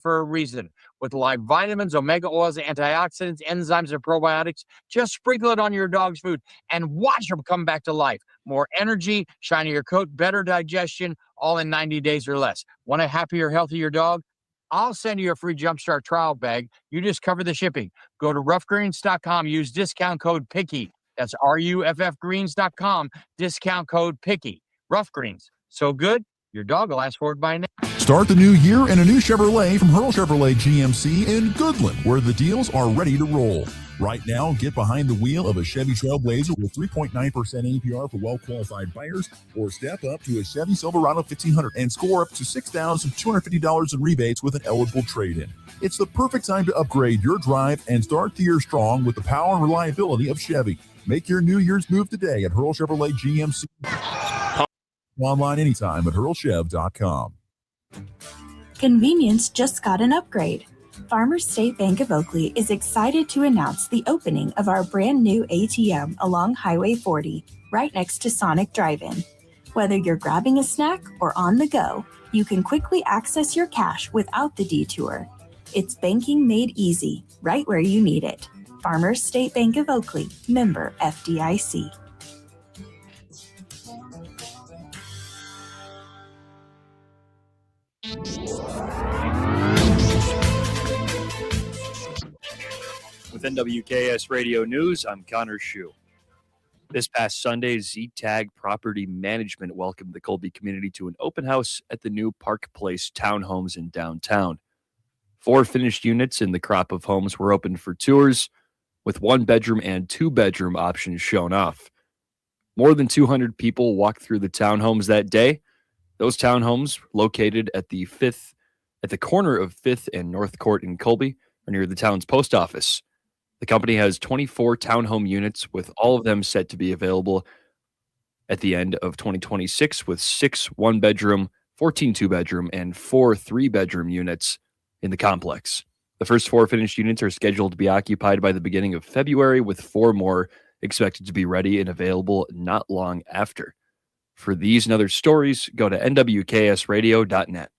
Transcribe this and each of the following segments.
for a reason. With live vitamins, omega oils, antioxidants, enzymes, and probiotics, just sprinkle it on your dog's food and watch them come back to life. More energy, shinier coat, better digestion, all in 90 days or less. Want a happier, healthier dog? I'll send you a free Jumpstart trial bag. You just cover the shipping. Go to roughgreens.com. Use discount code PICKY. That's ruffgreens.com. Discount code PICKY. Rough Greens. So good, your dog will ask for it by name. Start the new year in a new Chevrolet from Hurl Chevrolet GMC in Goodland, where the deals are ready to roll. Right now, get behind the wheel of a Chevy Trailblazer with 3.9% APR for well-qualified buyers, or step up to a Chevy Silverado 1500 and score up to $6,250 in rebates with an eligible trade-in. It's the perfect time to upgrade your drive and start the year strong with the power and reliability of Chevy. Make your New Year's move today at Hurl Chevrolet GMC. Online anytime at hurlchev.com. Convenience just got an upgrade. Farmers State Bank of Oakley is excited to announce the opening of our brand new ATM along Highway 40, right next to Sonic Drive-In. Whether you're grabbing a snack or on the go, you can quickly access your cash without the detour. It's banking made easy, right where you need it. Farmers State Bank of Oakley, member FDIC. With NWKS Radio News, I'm Connor Schuh. This past Sunday, Z-Tag Property Management welcomed the Colby community to an open house at the new Park Place townhomes in downtown. 4 finished units in the crop of homes were opened for tours, with 1-bedroom and 2-bedroom options shown off. More than 200 people walked through the townhomes that day. Those townhomes, located at the corner of 5th and North Court in Colby, are near the town's post office. The company has 24 townhome units, with all of them set to be available at the end of 2026, with 6 1-bedroom, 14 2-bedroom, and 4 3-bedroom units in the complex. The first 4 finished units are scheduled to be occupied by the beginning of February, with 4 more expected to be ready and available not long after. For these and other stories, go to nwksradio.net.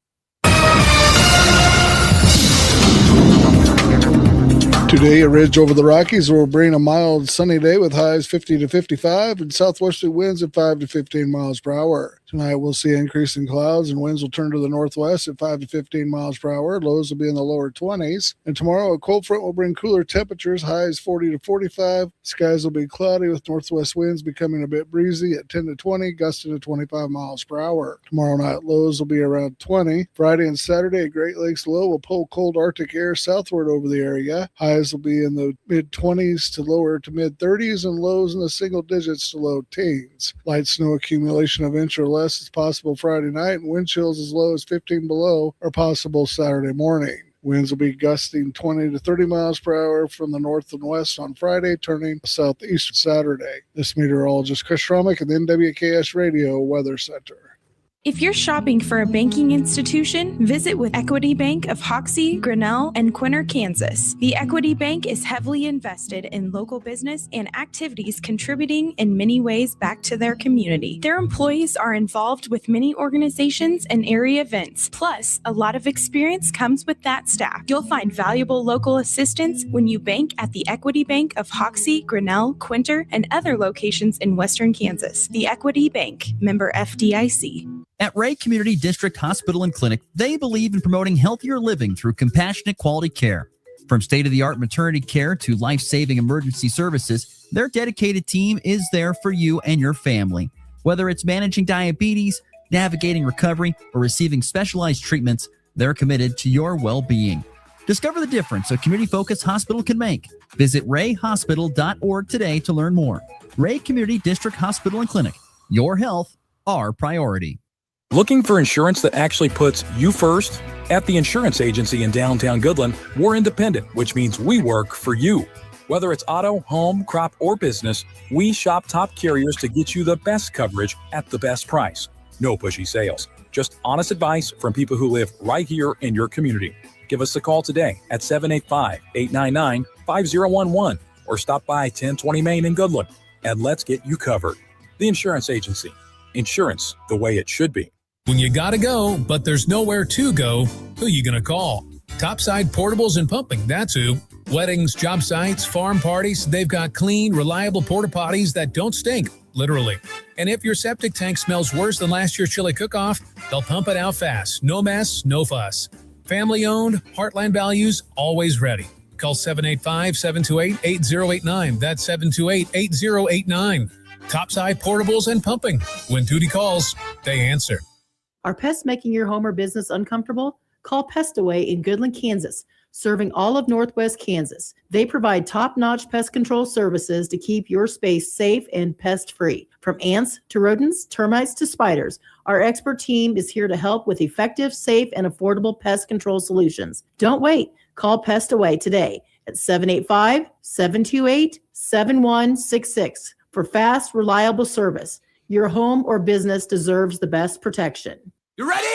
Today, a ridge over the Rockies will bring a mild, sunny day with highs 50 to 55 and southwesterly winds at 5 to 15 miles per hour. Tonight, we'll see increasing clouds and winds will turn to the northwest at 5 to 15 miles per hour. Lows will be in the lower 20s. And tomorrow, a cold front will bring cooler temperatures, highs 40 to 45. Skies will be cloudy with northwest winds becoming a bit breezy at 10 to 20, gusting to 25 miles per hour. Tomorrow night, lows will be around 20. Friday and Saturday, a Great Lakes low will pull cold Arctic air southward over the area. Highs will be in the mid-20s to lower to mid-30s, and lows in the single digits to low teens. Light snow accumulation of inch or less is possible Friday night, and wind chills as low as 15 below are possible Saturday morning. Winds will be gusting 20 to 30 miles per hour from the north and west on Friday, turning southeast Saturday. This meteorologist Chris Schromick at the NWKS Radio Weather Center. If you're shopping for a banking institution, visit with Equity Bank of Hoxie, Grinnell, and Quinter, Kansas. The Equity Bank is heavily invested in local business and activities contributing in many ways back to their community. Their employees are involved with many organizations and area events. Plus, a lot of experience comes with that staff. You'll find valuable local assistance when you bank at the Equity Bank of Hoxie, Grinnell, Quinter, and other locations in Western Kansas. The Equity Bank, member FDIC. At Ray Community District Hospital and Clinic, they believe in promoting healthier living through compassionate quality care. From state-of-the-art maternity care to life-saving emergency services, their dedicated team is there for you and your family. Whether it's managing diabetes, navigating recovery, or receiving specialized treatments, they're committed to your well-being. Discover the difference a community-focused hospital can make. Visit rayhospital.org today to learn more. Ray Community District Hospital and Clinic. Your health, our priority. Looking for insurance that actually puts you first? At the insurance agency in downtown Goodland, we're independent, which means we work for you. Whether it's auto, home, crop, or business, we shop top carriers to get you the best coverage at the best price. No pushy sales, just honest advice from people who live right here in your community. Give us a call today at 785-899-5011 or stop by 1020 Main in Goodland, and let's get you covered. The insurance agency. Insurance the way it should be. When you gotta go, but there's nowhere to go, who you gonna call? Topside Portables and Pumping, that's who. Weddings, job sites, farm parties, they've got clean, reliable porta potties that don't stink, literally. And if your septic tank smells worse than last year's chili cook-off, they'll pump it out fast. No mess, no fuss. Family owned, Heartland values, always ready. Call 785-728-8089. That's 728-8089. Topside Portables and Pumping. When duty calls, they answer. Are pests making your home or business uncomfortable? Call Pestaway in Goodland, Kansas, serving all of Northwest Kansas. They provide top-notch pest control services to keep your space safe and pest-free. From ants to rodents, termites to spiders, our expert team is here to help with effective, safe, and affordable pest control solutions. Don't wait. Call Pestaway today at 785-728-7166 for fast, reliable service. Your home or business deserves the best protection. You ready?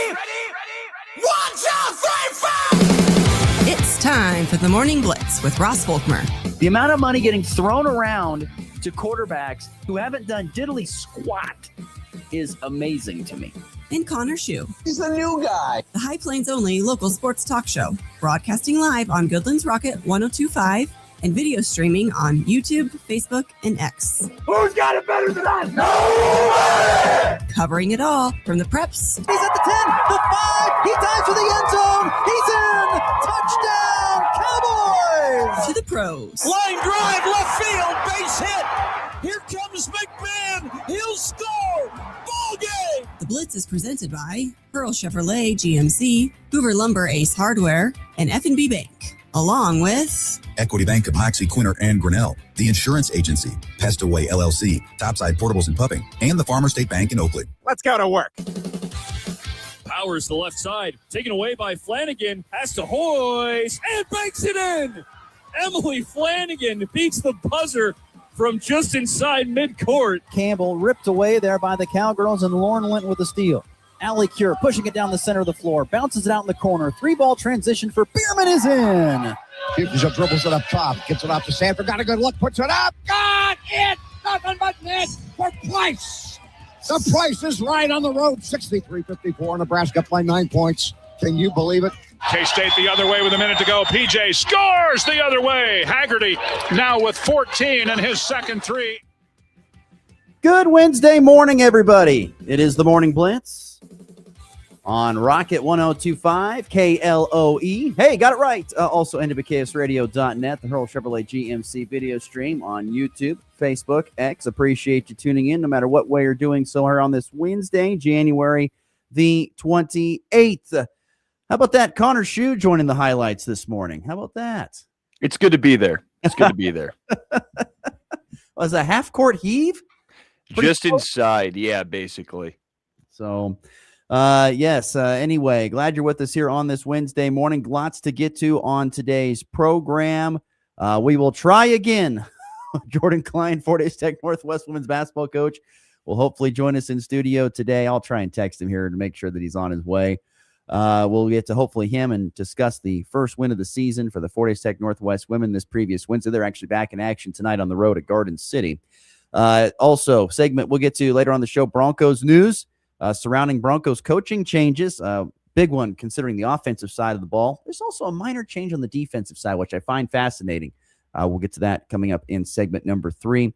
One, two, three, four! It's time for the Morning Blitz with Ross Volkmer. The amount of money getting thrown around to quarterbacks who haven't done diddly squat is amazing to me. And Connor Schuh. He's the new guy. The High Plains only local sports talk show, broadcasting live on Goodland's Rocket 102.5 and video streaming on YouTube, Facebook, and X. Who's got it better than us? Nobody! Covering it all from the preps. He's at the 10, the 5, he dives for the end zone, he's in! Touchdown, Cowboys! To the pros. Line drive, left field, base hit. Here comes McMahon, he'll score! Ball game! The Blitz is presented by Pearl Chevrolet GMC, Hoover Lumber Ace Hardware, and F&B Bank. Along with Equity Bank of Hoxie, Quinter, and Grinnell, the Insurance Agency, Pestaway LLC, Topside Portables and Pumping, and the Farmer State Bank in Oakley. Let's go to work. Powers the left side, taken away by Flanagan, has to hoist, and banks it in! Emily Flanagan beats the buzzer from just inside midcourt. Campbell ripped away there by the Cowgirls, and Lauren went with the steal. Allie Cure pushing it down the center of the floor, bounces it out in the corner. 3-ball transition for Bierman is in. Fukuza dribbles it up top, gets it off to Sanford, got a good look, puts it up. Got it! Nothing but net for Price. The Price is right on the road, 63-54. Nebraska by 9 points. Can you believe it? K-State the other way with a minute to go. PJ scores the other way. Haggerty now with 14 and his second three. Good Wednesday morning, everybody. It is the Morning Blitz on Rocket 102.5 KLOE. Hey, got it right. Also, NWKSradio.net, the Hurl Chevrolet GMC video stream on YouTube, Facebook, X. Appreciate you tuning in no matter what way you're doing so here on this Wednesday, January the 28th. How about that? Connor Schuh joining the highlights this morning. How about that? It's good to be there. It's good to be there. Was a half-court heave? Just inside, yeah, basically. So, yes, anyway, glad you're with us here on this Wednesday morning. Lots to get to on today's program. We will try again. Jordan Klein, Fort Hays Tech Northwest women's basketball coach, will hopefully join us in studio today. I'll try and text him here to make sure that he's on his way. We'll get to hopefully him and discuss the first win of the season for the Fort Hays Tech Northwest women this previous Wednesday. They're actually back in action tonight on the road at Garden City. Also, segment we'll get to later on the show, Broncos news surrounding Broncos coaching changes. Big one considering the offensive side of the ball. There's also a minor change on the defensive side, which I find fascinating. We'll get to that coming up in segment number 3.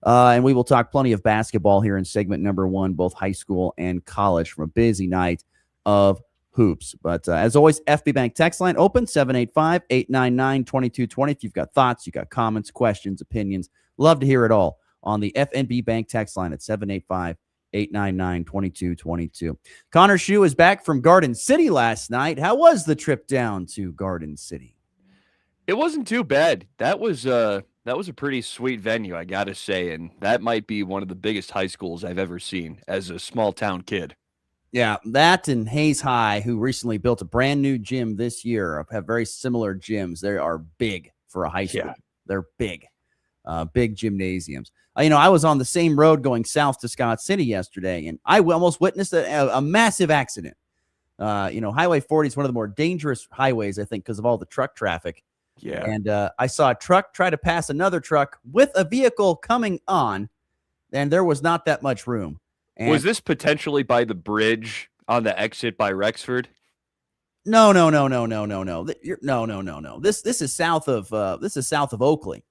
And we will talk plenty of basketball here in segment number 1, both high school and college, from a busy night of hoops. But as always, FB Bank text line open, 785-899-2220. If you've got thoughts, you got comments, questions, opinions, love to hear it all on the FNB Bank text line at 785-899-2222. Connor Schuh is back from Garden City last night. How was the trip down to Garden City? It wasn't too bad. That was a pretty sweet venue, I gotta say, and that might be one of the biggest high schools I've ever seen as a small town kid. Yeah, that and Hayes High, who recently built a brand new gym this year, have very similar gyms. They are big for a high school. Yeah. They're big, big gymnasiums. I was on the same road going south to Scott City yesterday, and I almost witnessed a massive accident. Highway 40 is one of the more dangerous highways, I think, because of all the truck traffic. Yeah. And I saw a truck try to pass another truck with a vehicle coming on, and there was not that much room. And was this potentially by the bridge on the exit by Rexford? No. No. This is south of Oakley.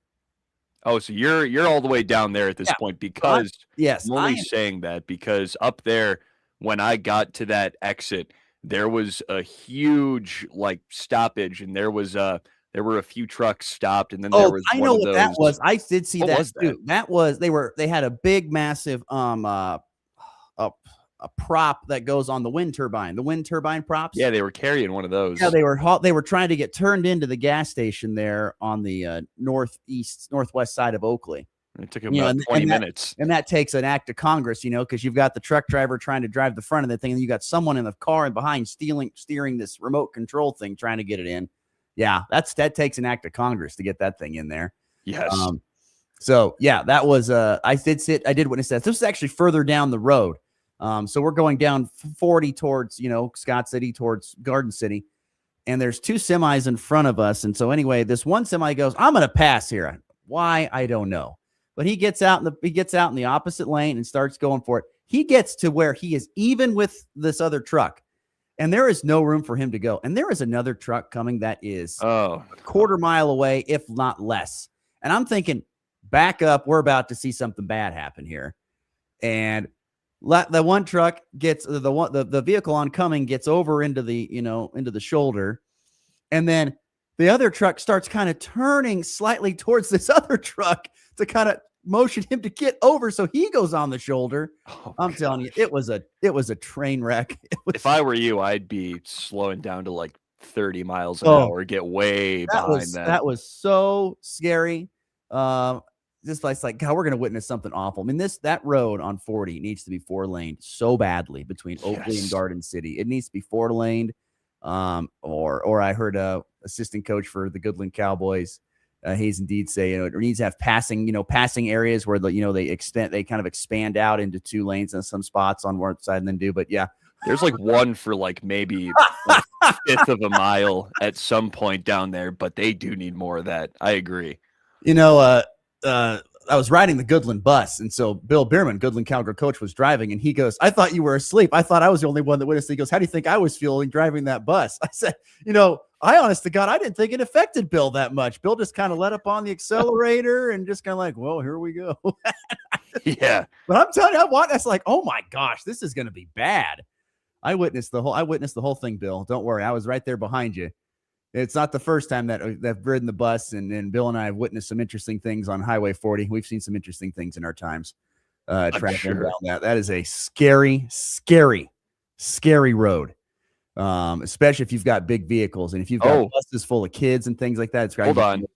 Oh, so you're all the way down there at this point because yes, I'm only saying that because up there when I got to that exit, there was a huge like stoppage, and there were a few trucks stopped, and then there was I one know of what those. that was. I did see What that was too. That was they had a big massive a prop that goes on the wind turbine props. Yeah, they were carrying one of those. Yeah, they were trying to get turned into the gas station there on the northwest side of Oakley. It took about 20 minutes. And that takes an act of Congress, because you've got the truck driver trying to drive the front of the thing, and you got someone in the car and behind steering this remote control thing, trying to get it in. Yeah, that takes an act of Congress to get that thing in there. Yes. So yeah, that was I did witness that. This is actually further down the road. So we're going down 40 towards, Scott City, towards Garden City, and there's two semis in front of us. And so anyway, this one semi goes, I'm going to pass here. Why? I don't know. But he gets out in the opposite lane and starts going for it. He gets to where he is even with this other truck, and there is no room for him to go. And there is another truck coming that is a quarter mile away, if not less. And I'm thinking, back up. We're about to see something bad happen here. And the one truck gets the vehicle oncoming gets over into the shoulder, and then the other truck starts kind of turning slightly towards this other truck to kind of motion him to get over, so he goes on the shoulder. I'm telling you, it was a train wreck. If I were you, I'd be slowing down to like 30 miles an hour, get way behind that. That was so scary. This place, like, God, we're going to witness something awful. I mean, that road on 40 needs to be 4-laned so badly between Oakley and Garden City. It needs to be 4-laned. Or I heard assistant coach for the Goodland Cowboys, Hayes Indeed, say it needs to have passing areas where they kind of expand out into 2 lanes in some spots on one side and then do. But yeah, there's like one for like maybe a fifth of a mile at some point down there, but they do need more of that. I agree. I was riding the Goodland bus, and so Bill Bierman, Goodland Cowgirl coach, was driving, and he goes, I thought you were asleep. I thought I was the only one that witnessed it. He goes, how do you think I was feeling driving that bus? I said, I honest to God, I didn't think it affected Bill that much. Bill just kind of let up on the accelerator and just kind of like, well, here we go. Yeah. But I'm telling you, that's like, oh my gosh, this is going to be bad. I witnessed the whole thing, Bill. Don't worry. I was right there behind you. It's not the first time that I've ridden the bus, and Bill and I have witnessed some interesting things on Highway 40. We've seen some interesting things in our times traveling down that. That is a scary, scary, scary road, especially if you've got big vehicles and if you've got buses full of kids and things like that. It's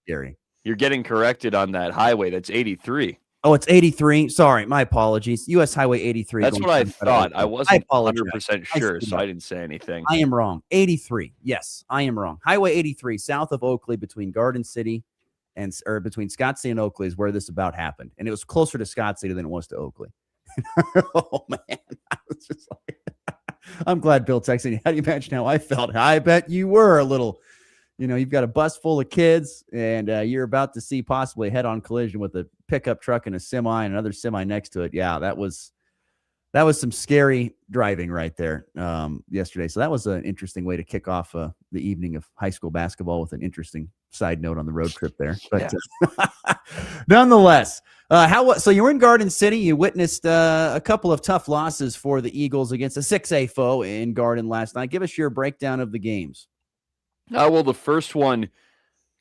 scary. You're getting corrected on that highway. That's 83. Oh, it's 83. Sorry, my apologies. U.S. Highway 83. That's what I thought. I wasn't 100% sure, so I didn't say anything. I am wrong. 83. Yes, I am wrong. Highway 83, south of Oakley, between Garden City between Scott City and Oakley, is where this about happened. And it was closer to Scott City than it was to Oakley. Oh, man. I was just like, I'm glad Bill texted me. How do you imagine how I felt? I bet you were a little. You've got a bus full of kids, and you're about to see possibly a head-on collision with a pickup truck and a semi and another semi next to it. Yeah, that was some scary driving right there yesterday. So that was an interesting way to kick off the evening of high school basketball with an interesting side note on the road trip there. But nonetheless, so you were in Garden City. You witnessed a couple of tough losses for the Eagles against a 6A foe in Garden last night. Give us your breakdown of the games. Well, the first one,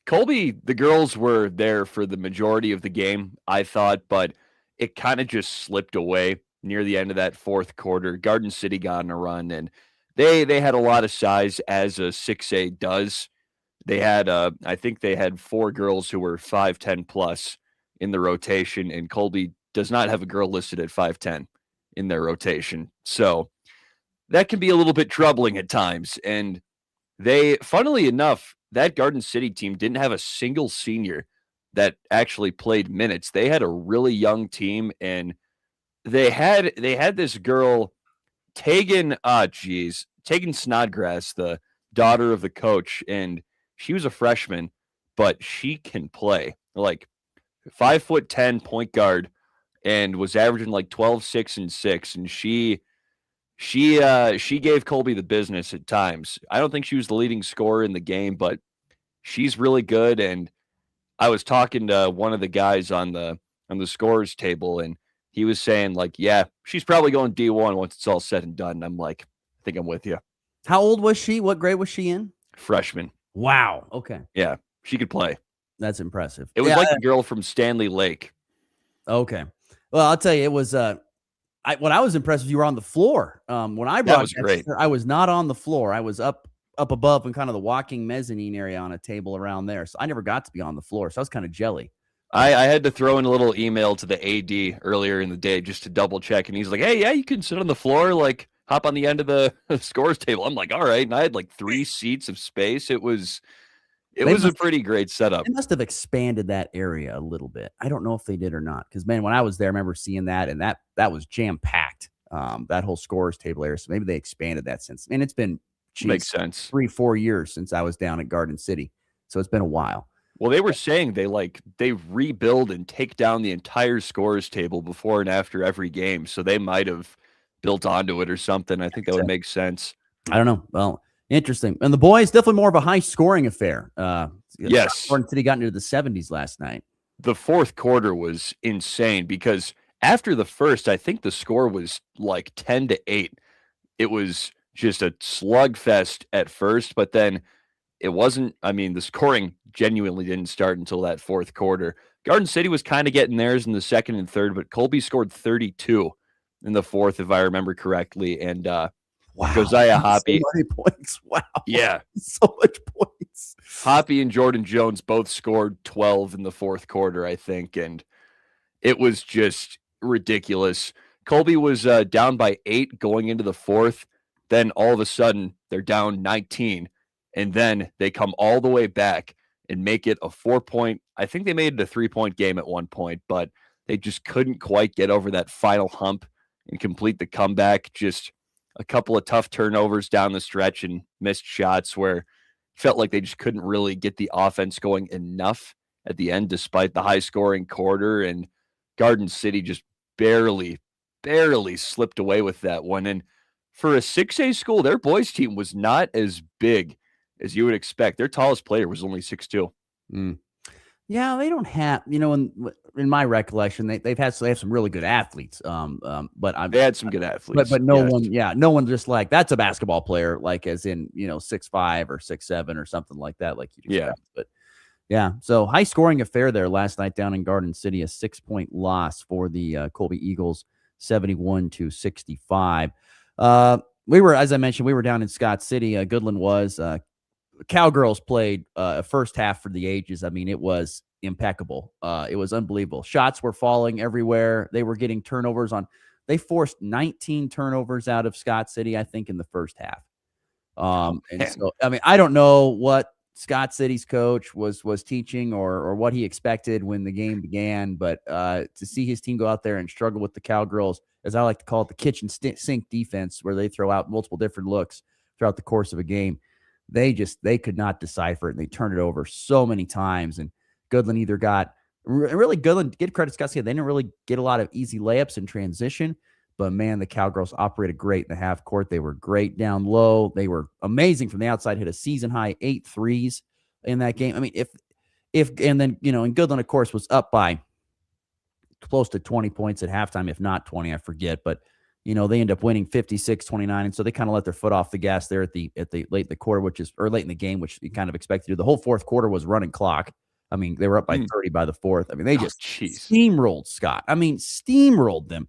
Colby, the girls were there for the majority of the game, I thought, but it kind of just slipped away near the end of that fourth quarter. Garden City got on a run, and they had a lot of size, as a 6A does. They had, I think they had 4 girls who were 5'10 plus in the rotation, and Colby does not have a girl listed at 5'10 in their rotation. So that can be a little bit troubling at times, and funnily enough, that Garden City team didn't have a single senior that actually played minutes. They had a really young team, and they had this girl, Tegan Snodgrass, the daughter of the coach, and she was a freshman, but she can play. Like 5'10" point guard, and was averaging like 12, 6, and 6, and she She gave Colby the business at times. I don't think she was the leading scorer in the game, but she's really good. And I was talking to one of the guys on the scores table, and he was saying, like, yeah, she's probably going D1 once it's all said and done. And I'm like, I think I'm with you. How old was she? What grade was she in? Freshman. Wow. Okay. Yeah, she could play. That's impressive. It was like the girl from Stanley Lake. Okay. Well, I'll tell you, it was what I was impressed with, you were on the floor. When I That was great. I was not on the floor. I was up above in kind of the walking mezzanine area on a table around there. So I never got to be on the floor. So I was kind of jelly. I had to throw in a little email to the AD earlier in the day just to double check. And he's like, hey, yeah, you can sit on the floor, like hop on the end of the scores table. I'm like, all right. And I had like 3 seats of space. It was a pretty great setup. They must have expanded that area a little bit. I don't know if they did or not. Because, man, when I was there, I remember seeing that, and that was jam-packed, that whole scores table area. So maybe they expanded that since. And it's been, makes sense, 3-4 years since I was down at Garden City. So it's been a while. Well, they were saying they rebuild and take down the entire scores table before and after every game. So they might have built onto it or something. I think that would make sense. I don't know. Well, interesting. And the boys, definitely more of a high-scoring affair. Yes. Garden City got into the 70s last night. The fourth quarter was insane because after the first, I think the score was like 10-8. It was just a slugfest at first, but then it wasn't. I mean, the scoring genuinely didn't start until that fourth quarter. Garden City was kind of getting theirs in the second and third, but Colby scored 32 in the fourth, if I remember correctly. And Josiah Hoppy. So many points. Wow. Yeah. So much points. Hoppy and Jordan Jones both scored 12 in the fourth quarter, I think. And it was just ridiculous. Colby was down by 8 going into the fourth. Then all of a sudden, they're down 19. And then they come all the way back and make it a 4-point. I think they made it a 3-point game at one point, but they just couldn't quite get over that final hump and complete the comeback. Just a couple of tough turnovers down the stretch and missed shots where it felt like they just couldn't really get the offense going enough at the end, despite the high scoring quarter. And Garden City just barely slipped away with that one. And for a 6A school, their boys team was not as big as you would expect. Their tallest player was only 6'2". Yeah, they don't have, in my recollection, they have some really good athletes. But they had some good athletes. But no one just like, that's a basketball player, like as in, 6'5" or 6'7" or something like that, like you'd expect. But yeah, so high scoring affair there last night down in Garden City, a 6-point loss for the Colby Eagles, 71-65. We were, as I mentioned, we were down in Scott City. Goodland was. Cowgirls played a first half for the ages. I mean, it was impeccable. It was unbelievable. Shots were falling everywhere. They were getting turnovers on. They forced 19 turnovers out of Scott City, I think, in the first half. So, I mean, I don't know what Scott City's coach was teaching or what he expected when the game began, but to see his team go out there and struggle with the Cowgirls, as I like to call it, the kitchen sink defense, where they throw out multiple different looks throughout the course of a game. They could not decipher it, and they turned it over so many times. And Goodland either got Goodland, get credit to Scott City, they didn't really get a lot of easy layups in transition, but man, the Cowgirls operated great in the half court. They were great down low. They were amazing from the outside, hit a season high 8 threes in that game. I mean, and then, and Goodland, of course, was up by close to 20 points at halftime, if not 20, I forget, but they end up winning 56-29, and so they kind of let their foot off the gas there at the late in the quarter, or late in the game, which you kind of expected to do. The whole fourth quarter was running clock. I mean, they were up by 30 by the fourth. I mean, they just steamrolled Scott. I mean, steamrolled them.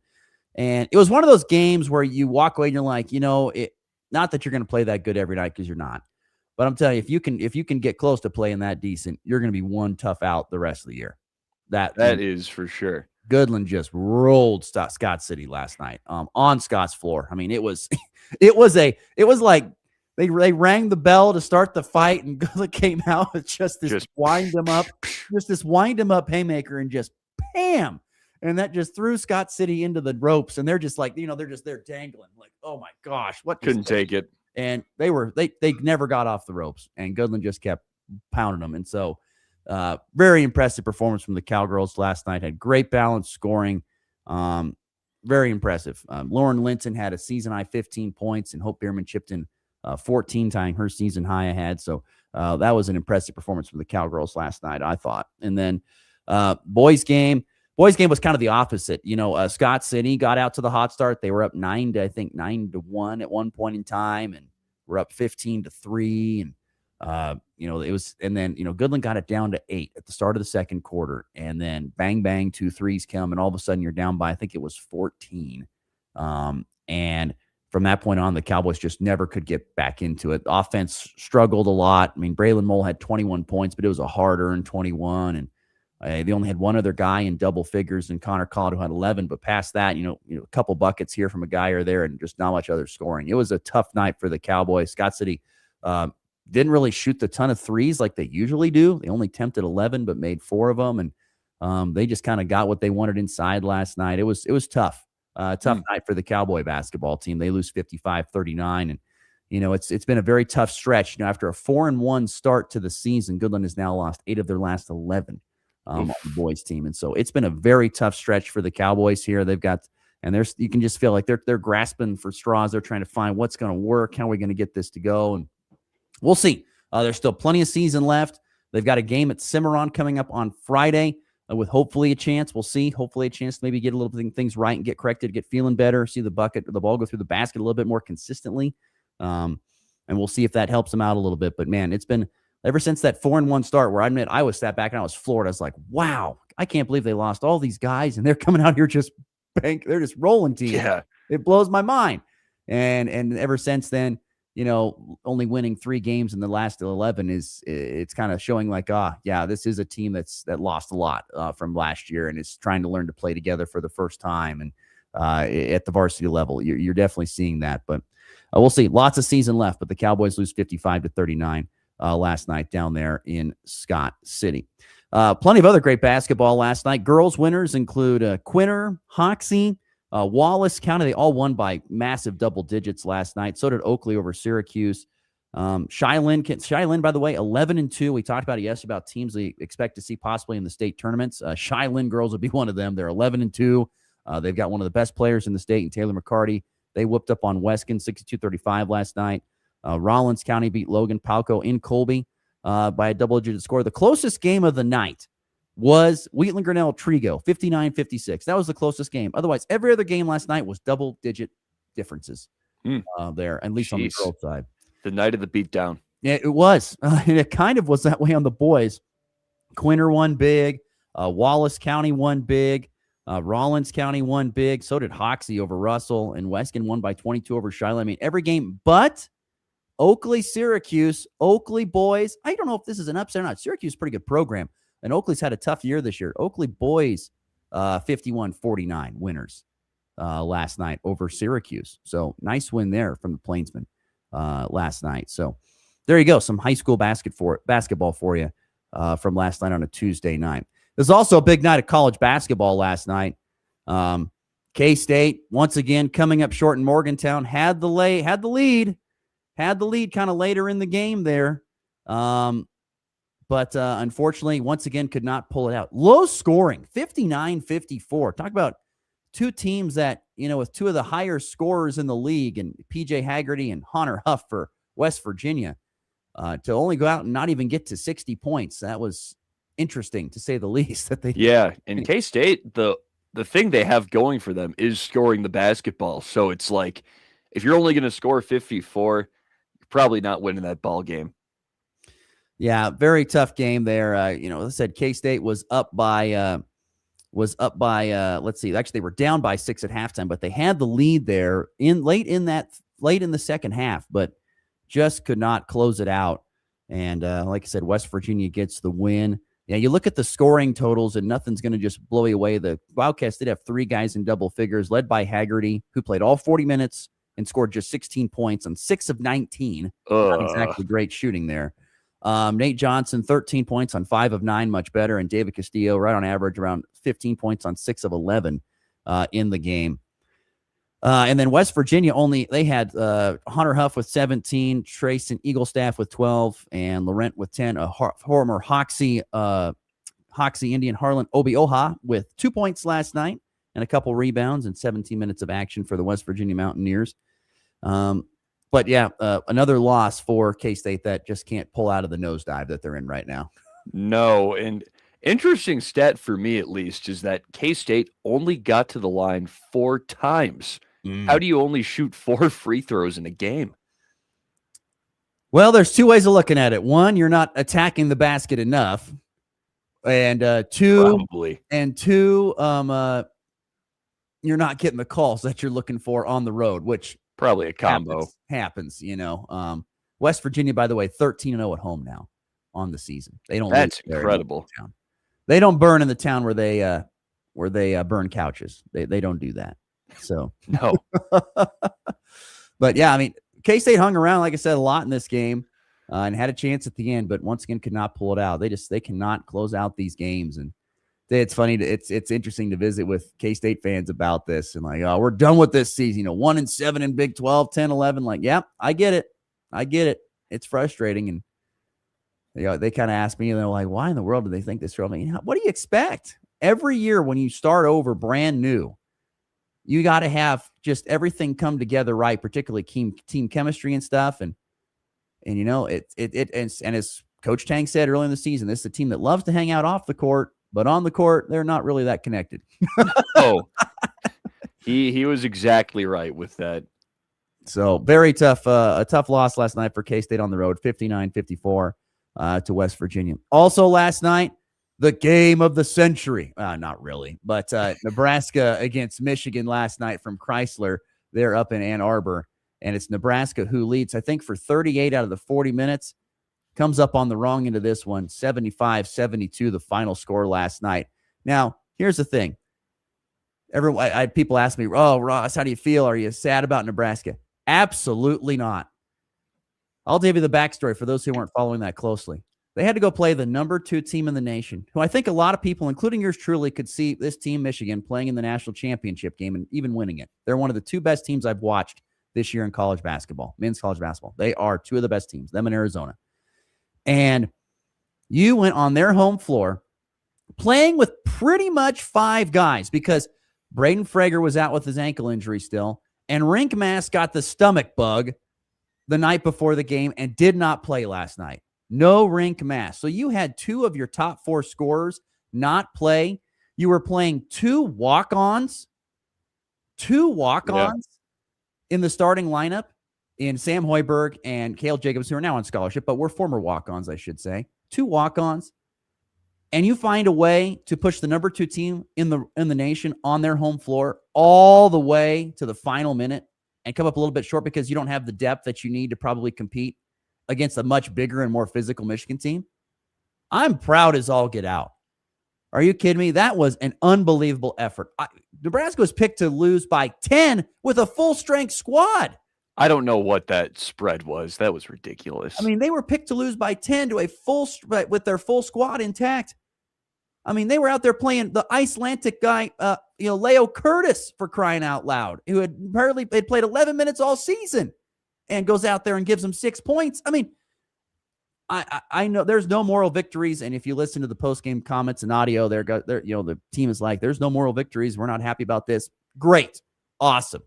And it was one of those games where you walk away and you're like, not that you're going to play that good every night, because you're not. But I'm telling you, if you can get close to playing that decent, you're going to be one tough out the rest of the year. That is for sure. Goodland just rolled Scott City last night on Scott's floor. I mean, it was like they rang the bell to start the fight, and Goodland came out with just wind him up, this wind him up haymaker, and just bam, and that just threw Scott City into the ropes. And they're just like, they're dangling, like, oh my gosh, what? Couldn't take it. And they never got off the ropes, and Goodland just kept pounding them. And so. Very impressive performance from the Cowgirls last night. Had great balance scoring. Very impressive. Lauren Linton had a season high 15 points, and Hope Bierman chipped in 14, tying her season high ahead. So that was an impressive performance from the Cowgirls last night, I thought. And then boys game was kind of the opposite. Scott City got out to the hot start. They were up 9-1 at one point in time, and we're up 15-3. And Goodland got it down to 8 at the start of the second quarter, and then bang, bang, 2 threes come, and all of a sudden you're down by, I think it was 14. And from that point on, the Cowboys just never could get back into it. Offense struggled a lot. I mean, Braylon Mole had 21 points, but it was a hard-earned 21, and they only had one other guy in double figures, and Connor Collett, who had 11. But past that, a couple buckets here from a guy or there, and just not much other scoring. It was a tough night for the Cowboys. Scott City didn't really shoot the ton of threes like they usually do. They only attempted 11, but made 4 of them, and they just kind of got what they wanted inside last night. It was tough. Tough night for the Cowboy basketball team. They lose 55-39, and it's been a very tough stretch. After a 4-1 start to the season, Goodland has now lost 8 of their last 11 on the boys team, and so it's been a very tough stretch for the Cowboys here. They've got, and you can just feel like they're grasping for straws. They're trying to find what's going to work. How are we going to get this to go? And we'll see. There's still plenty of season left. They've got a game at Cimarron coming up on Friday with hopefully a chance. We'll see. Hopefully a chance to maybe get a little bit things right and get corrected, get feeling better, see the ball go through the basket a little bit more consistently. And we'll see if that helps them out a little bit. But, man, it's been ever since that 4-1 start where I was sat back and I was floored. I was like, wow, I can't believe they lost all these guys and they're coming out here they're just rolling teams. Yeah. It blows my mind. And ever since then, only winning 3 games in the last 11 it's kind of showing like, this is a team that lost a lot from last year and is trying to learn to play together for the first time. And at the varsity level, you're definitely seeing that, but we'll see. Lots of season left, but the Cowboys lose 55-39 last night down there in Scott City. Plenty of other great basketball last night. Girls winners include Quinter, Hoxie, Wallace County. They all won by massive double digits last night. So did Oakley over Syracuse. Shylin, by the way, 11-2. We talked about it yesterday about teams we expect to see possibly in the state tournaments. Shylin girls would be one of them. They're 11-2. They've got one of the best players in the state in Taylor McCarty. They whooped up on Weskin 62-35 last night. Rollins County beat Logan Palco in Colby by a double-digit score. The closest game of the night was Wheatland Grinnell Trigo, 59-56. That was the closest game. Otherwise, every other game last night was double-digit differences there, at least on the girls' side. The night of the beatdown. Yeah, it was. It kind of was that way on the boys. Quinter won big. Wallace County won big. Rollins County won big. So did Hoxie over Russell. And Weskin won by 22 over Shiloh. I mean, every game but Oakley, Syracuse. Oakley boys. I don't know if this is an upset or not. Syracuse is a pretty good program. And Oakley's had a tough year this year. Oakley boys, 51-49 winners last night over Syracuse. So nice win there from the Plainsmen last night. So there you go. Some high school basketball for you from last night on a Tuesday night. There's also a big night of college basketball last night. K-State, once again, coming up short in Morgantown, had the lead kind of later in the game there. But unfortunately, once again, could not pull it out. Low scoring, 59-54. Talk about two teams that, with two of the higher scorers in the league, and P.J. Haggerty and Hunter Huff for West Virginia, to only go out and not even get to 60 points. That was interesting, to say the least. And K-State, the thing they have going for them is scoring the basketball. So it's like, if you're only going to score 54, you're probably not winning that ball game. Yeah, very tough game there. As I said, K-State was up by, let's see, actually they were down by 6 at halftime, but they had the lead there late in the second half, but just could not close it out. And like I said, West Virginia gets the win. Yeah, you look at the scoring totals, and nothing's going to just blow you away. The Wildcats did have 3 guys in double figures, led by Haggerty, who played all 40 minutes and scored just 16 points on 6 of 19. Not exactly great shooting there. Nate Johnson, 13 points on 5 of 9, much better. And David Castillo, right on average, around 15 points on 6 of 11 in the game. And then West Virginia they had Hunter Huff with 17, Trace and Eaglestaff with 12, and Laurent with 10. Former Hoxie Indian Harlan Obioha with 2 points last night. and a couple rebounds and 17 minutes of action for the West Virginia Mountaineers. But yeah, another loss for K-State that just can't pull out of the nosedive that they're in right now. No, and interesting stat for me at least is that K-State only got to the line 4 times. How do you only shoot 4 free throws in a game? Well, there's 2 ways of looking at it. One, you're not attacking the basket enough. And two, Probably. And two, you're not getting the calls that you're looking for on the road, which probably a combo happens, West Virginia, by the way, 13-0 at home now on the season. They don't. That's incredible. They don't burn in the town where they burn couches. They don't do that. So no. But yeah, I mean, K-State hung around, like I said, a lot in this game and had a chance at the end, but once again could not pull it out. They cannot close out these games. And it's funny. It's interesting to visit with K-State fans about this and like, oh, we're done with this season. 1-7 in Big 12, 10-11. Like, yeah, I get it. It's frustrating. And they kind of asked me, and they're like, why in the world do they think this? I mean, what do you expect? Every year when you start over brand new, you got to have just everything come together right, particularly team chemistry and stuff. And as Coach Tang said early in the season, this is a team that loves to hang out off the court, but on the court, they're not really that connected. Oh, he was exactly right with that. So very tough, a tough loss last night for K-State on the road, 59-54 to West Virginia. Also last night, the game of the century. Not really, but Nebraska against Michigan last night from Chrysler. They're up in Ann Arbor, and it's Nebraska who leads, I think, for 38 out of the 40 minutes. Comes up on the wrong end of this one, 75-72, the final score last night. Now, here's the thing. People ask me, oh, Ross, how do you feel? Are you sad about Nebraska? Absolutely not. I'll give you the backstory for those who weren't following that closely. They had to go play the number 2 team in the nation, who I think a lot of people, including yours truly, could see this team, Michigan, playing in the national championship game and even winning it. They're one of the 2 best teams I've watched this year in college basketball, men's college basketball. They are 2 of the best teams, them in Arizona. And you went on their home floor playing with pretty much 5 guys because Braden Frager was out with his ankle injury still, and Rink Mass got the stomach bug the night before the game and did not play last night. No Rink Mass. So you had 2 of your top 4 scorers not play. You were playing 2 walk-ons in the starting lineup in Sam Hoiberg and Cale Jacobs, who are now on scholarship, but were former walk-ons, I should say. 2 walk-ons. And you find a way to push the number 2 team in the nation on their home floor all the way to the final minute and come up a little bit short because you don't have the depth that you need to probably compete against a much bigger and more physical Michigan team. I'm proud as all get out. Are you kidding me? That was an unbelievable effort. Nebraska was picked to lose by 10 with a full-strength squad. I don't know what that spread was. That was ridiculous. I mean, they were picked to lose by 10 to with their full squad intact. I mean, they were out there playing the Icelandic guy, Leo Curtis, for crying out loud, who had played 11 minutes all season and goes out there and gives them 6 points. I mean, I know there's no moral victories. And if you listen to the post-game comments and audio, the team is like, there's no moral victories. We're not happy about this. Great. Awesome.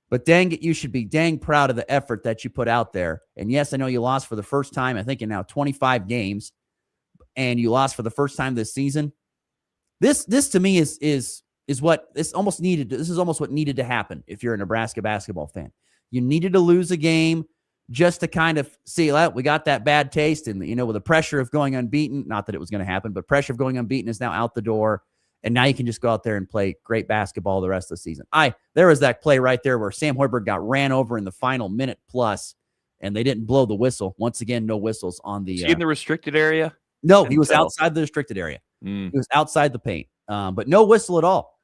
But dang it, you should be dang proud of the effort that you put out there. And yes, I know you lost for the first time, I think, in now 25 games. And you lost for the first time this season. This to me is what this almost needed. This is almost what needed to happen if you're a Nebraska basketball fan. You needed to lose a game just to kind of see, we got that bad taste. And, with the pressure of going unbeaten, not that it was going to happen, but pressure of going unbeaten is now out the door. And now you can just go out there and play great basketball the rest of the season. There was that play right there where Sam Hoiberg got ran over in the final minute plus, and they didn't blow the whistle. Once again, no whistles on the. Is he in the restricted area? No, he was outside the restricted area. He was outside the paint, but no whistle at all.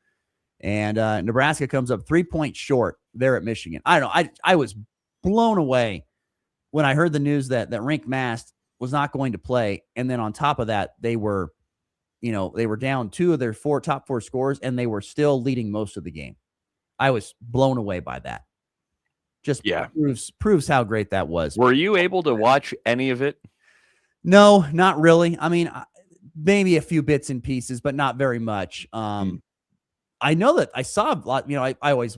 And Nebraska comes up 3 points short there at Michigan. I don't know. I was blown away when I heard the news that Rink Mast was not going to play. And then on top of that, they were down 2 of their top 4 scores, and they were still leading most of the game. I was blown away by that. Just proves how great that was. Were you able to watch any of it? No, not really. I mean, maybe a few bits and pieces, but not very much. I know that I saw a lot, I always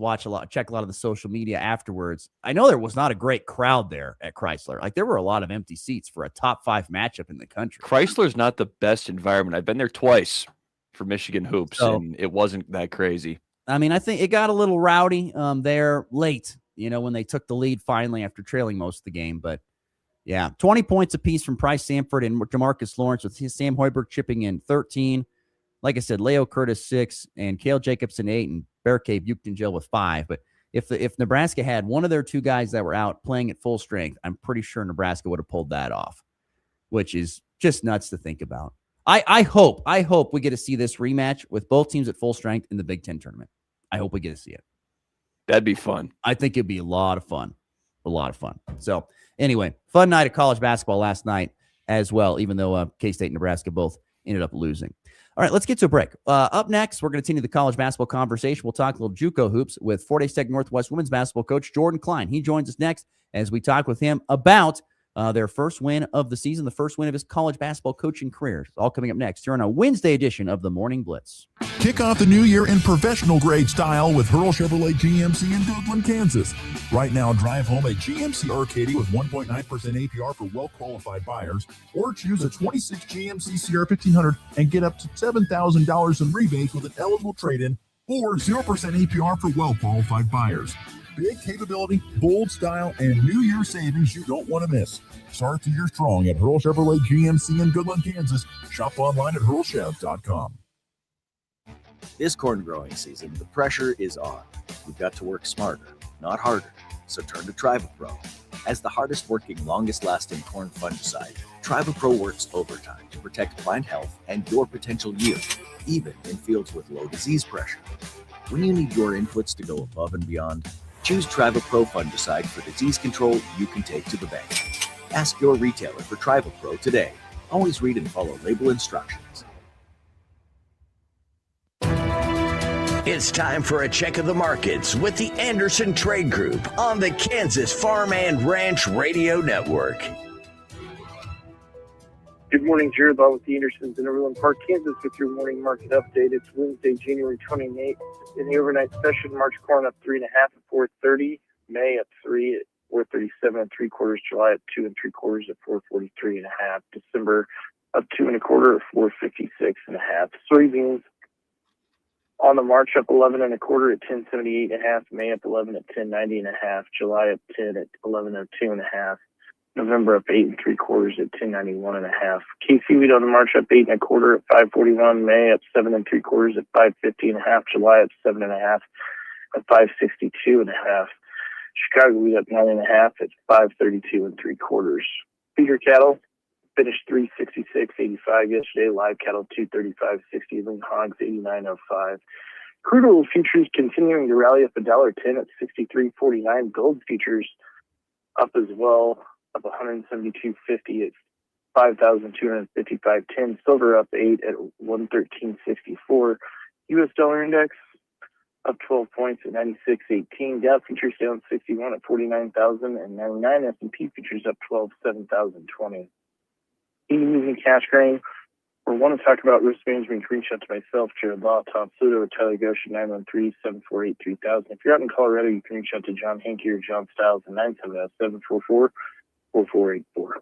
check a lot of the social media afterwards. I know there was not a great crowd there at Chrysler. Like there were a lot of empty seats for a top 5 matchup in the country. Chrysler's not the best environment. I've been there twice for Michigan hoops, and it wasn't that crazy. I mean, I think it got a little rowdy there late, when they took the lead finally after trailing most of the game. But yeah, 20 points apiece from Price Samford and DeMarcus Lawrence, with Sam Hoiberg chipping in 13. Like I said, Leo Curtis 6 and Cale Jacobson 8 and Bearcave Buchtengill with 5. But if Nebraska had one of their 2 guys that were out playing at full strength, I'm pretty sure Nebraska would have pulled that off, which is just nuts to think about. I hope we get to see this rematch with both teams at full strength in the Big Ten tournament. I hope we get to see it. That'd be fun. I think it'd be a lot of fun. A lot of fun. So anyway, fun night of college basketball last night as well, even though K-State and Nebraska both ended up losing. All right, let's get to a break. Up next, we're going to continue the college basketball conversation. We'll talk a little JUCO hoops with Fort Hays Tech Northwest women's basketball coach Jordan Klein. He joins us next as we talk with him about their first win of the season, the first win of his college basketball coaching career. It's all coming up next here on a Wednesday edition of the Morning Blitz. Kick off the new year in professional grade style with Hurl Chevrolet GMC in Goodland, Kansas. Right now, drive home a GMC Arcadia with 1.9% APR for well-qualified buyers, or choose a 26 GMC Sierra 1500 and get up to $7,000 in rebates with an eligible trade-in, or 0% APR for well-qualified buyers. Big capability, bold style, and New Year savings you don't want to miss. Start the year strong at Hurl Chevrolet GMC in Goodland, Kansas. Shop online at hurlchev.com. This corn growing season, the pressure is on. We've got to work smarter, not harder. So turn to TrivaPro. As the hardest working, longest lasting corn fungicide, TrivaPro works overtime to protect plant health and your potential yield, even in fields with low disease pressure. When you need your inputs to go above and beyond, choose TrivaPro fungicide for disease control you can take to the bank. Ask your retailer for TrivaPro today. Always read and follow label instructions. It's time for a check of the markets with the Anderson Trade Group on the Kansas Farm and Ranch Radio Network. Good morning, Jared Law with the Andersons in Overland Park, Kansas with your morning market update. It's Wednesday, January 28th. In the overnight session, March corn up 3.5 at 4.30, May up 3 at 4.37 3/4, July up 2 3/4 at 4.43.5, December up 2 1/4 at 4.56.5. Soybeans on the March up 11 1/4 at 10.78.5, May up 11 at 10.90.5, July up 10 at 11.02.5. November up 8 3/4 at 10.91.5. KC wheat on the March up 8 1/4 at 5.41. May up 7 3/4 at 5.50.5. July up 7 1/2 at 5.62.5. Chicago wheat up 9 1/2 at 5.32 3/4. Feeder cattle finished 366.85 yesterday. Live cattle 235.60. Lean hogs 89.05. Crude oil futures continuing to rally up $1.10 at 63.49. Gold futures up as well, up 172.50 at 5,255.10. Silver up 8 at 113.64. U.S. dollar index up 12 points at 96.18. Dow futures down 61 at 49,099. S&P futures up 12, 7,020. Eating using cash grain, or want to talk about risk management, reach out to myself, Jared Law, Tom Pluto, or Tyler Goshen, 913-748-3000. If you're out in Colorado, you can reach out to John Hankey or John Stiles at 970-744-4484.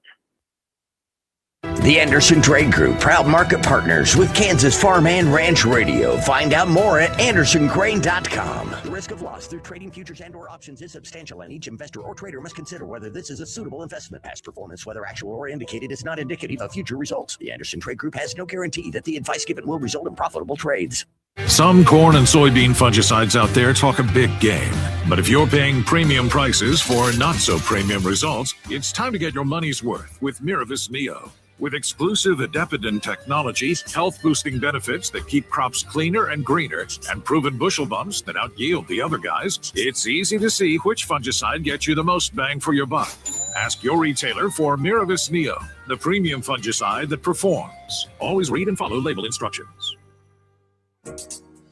The Anderson Trade Group, proud market partners with Kansas Farm and Ranch Radio. Find out more at andersongrain.com. The risk of loss through trading futures and or options is substantial, and each investor or trader must consider whether this is a suitable investment. Past performance, whether actual or indicated, is not indicative of future results. The Anderson Trade Group has no guarantee that the advice given will result in profitable trades. Some corn and soybean fungicides out there talk a big game. But if you're paying premium prices for not-so-premium results, it's time to get your money's worth with Miravis Neo. With exclusive Adepidin technology, health-boosting benefits that keep crops cleaner and greener, and proven bushel bumps that out-yield the other guys, it's easy to see which fungicide gets you the most bang for your buck. Ask your retailer for Miravis Neo, the premium fungicide that performs. Always read and follow label instructions.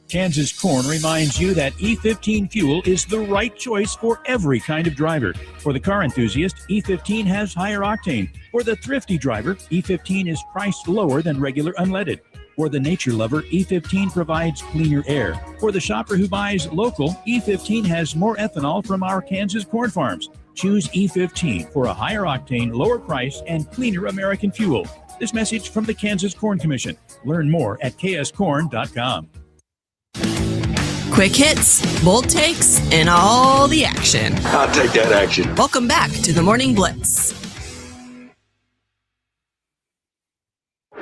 Kansas Corn reminds you that E15 fuel is the right choice for every kind of driver. For the car enthusiast, E15 has higher octane. For the thrifty driver, E15 is priced lower than regular unleaded. For the nature lover, E15 provides cleaner air. For the shopper who buys local, E15 has more ethanol from our Kansas corn farms. Choose E15 for a higher octane, lower price, and cleaner American fuel. This message from the Kansas Corn Commission. Learn more at kscorn.com. Quick hits, bold takes, and all the action. I'll take that action. Welcome back to the Morning Blitz.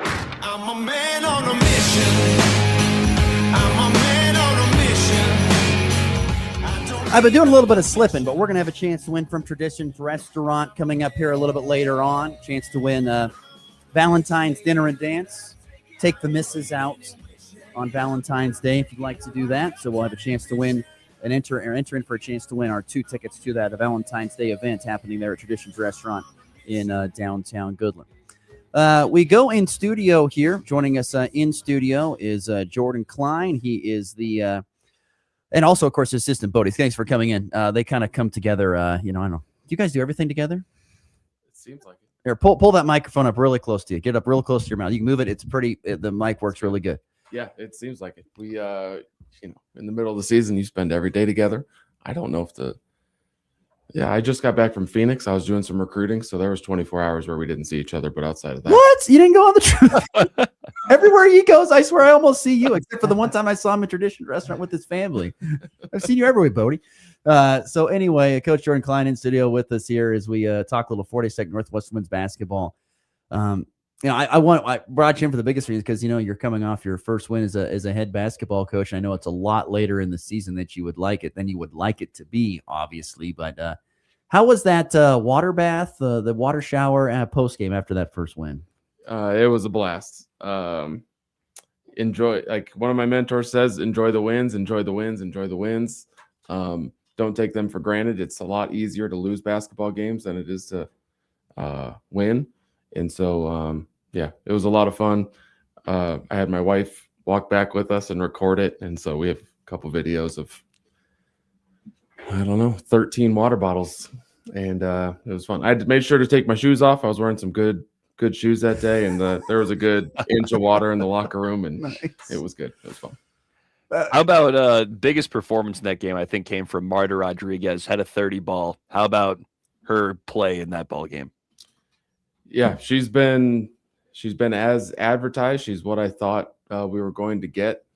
I'm a man on a mission. I'm a man on a mission. I've been doing a little bit of slipping, but we're going to have a chance to win from Traditions Restaurant coming up here a little bit later on. Chance to win Valentine's dinner and dance. Take the missus out on Valentine's Day if you'd like to do that. So we'll have a chance to win and enter in for a chance to win our 2 tickets to that Valentine's Day event happening there at Traditions Restaurant in downtown Goodland. We go in studio here. Joining us in studio is Jordan Klein. He is the and also, of course, assistant Bodie. Thanks for coming in. They kind of come together. I don't know. Do you guys do everything together? It seems like it. Here, pull that microphone up really close to you. Get it up real close to your mouth. You can move it. It's pretty. The mic works really good. Yeah, it seems like it. We, in the middle of the season, you spend every day together. I don't know if I just got back from Phoenix. I was doing some recruiting, so there was 24 hours where we didn't see each other. But outside of that, what? You didn't go on the trip? Everywhere he goes, I swear I almost see you, except for the one time I saw him in Tradition Restaurant with his family. I've seen you everywhere, Bodie. So anyway, Coach Jordan Klein in studio with us here as we talk a little 42nd Northwest women's basketball. I brought you in for the biggest reason because you're coming off your first win as a head basketball coach. I know it's a lot later in the season than you would like it to be, obviously. But how was that water bath, the water shower post game after that first win? it was a blast. Enjoy, like one of my mentors says, enjoy the wins, enjoy the wins, enjoy the wins. Don't take them for granted. It's a lot easier to lose basketball games than it is to win. And so, yeah, it was a lot of fun. I had my wife walk back with us and record it. And so we have a couple videos of, 13 water bottles. And it was fun. I made sure to take my shoes off. I was wearing some good shoes that day. And there was a good inch of water in the locker room. And It was good. It was fun. How about biggest performance in that game? I think came from Marta Rodriguez, had a 30 ball. How about her play in that ball game? Yeah, she's been as advertised. She's what I thought we were going to get.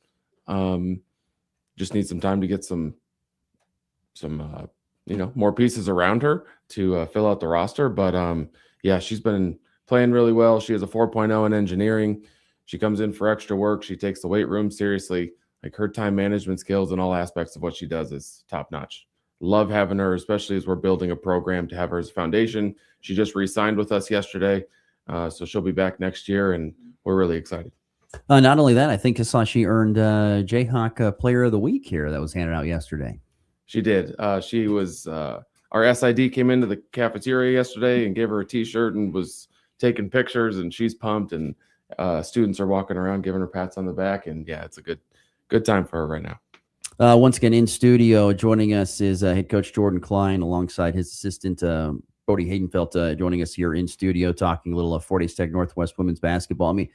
Just need some time to get some more pieces around her to fill out the roster. But yeah, she's been playing really well. She has a 4.0 in engineering. She comes in for extra work. She takes the weight room seriously. Like her time management skills and all aspects of what she does is top notch. Love having her, especially as we're building a program to have her as a foundation. She just re-signed with us yesterday. So she'll be back next year, and we're really excited. Not only that, I think I saw she earned Jayhawk Player of the Week here that was handed out yesterday. She did. She was our SID came into the cafeteria yesterday and gave her a T-shirt and was taking pictures, and she's pumped. And students are walking around giving her pats on the back, and yeah, it's a good time for her right now. Once again, in studio, joining us is head coach Jordan Klein alongside his assistant Bodie Haydenfeld, joining us here in studio, talking a little of 42nd Northwest women's basketball. I mean,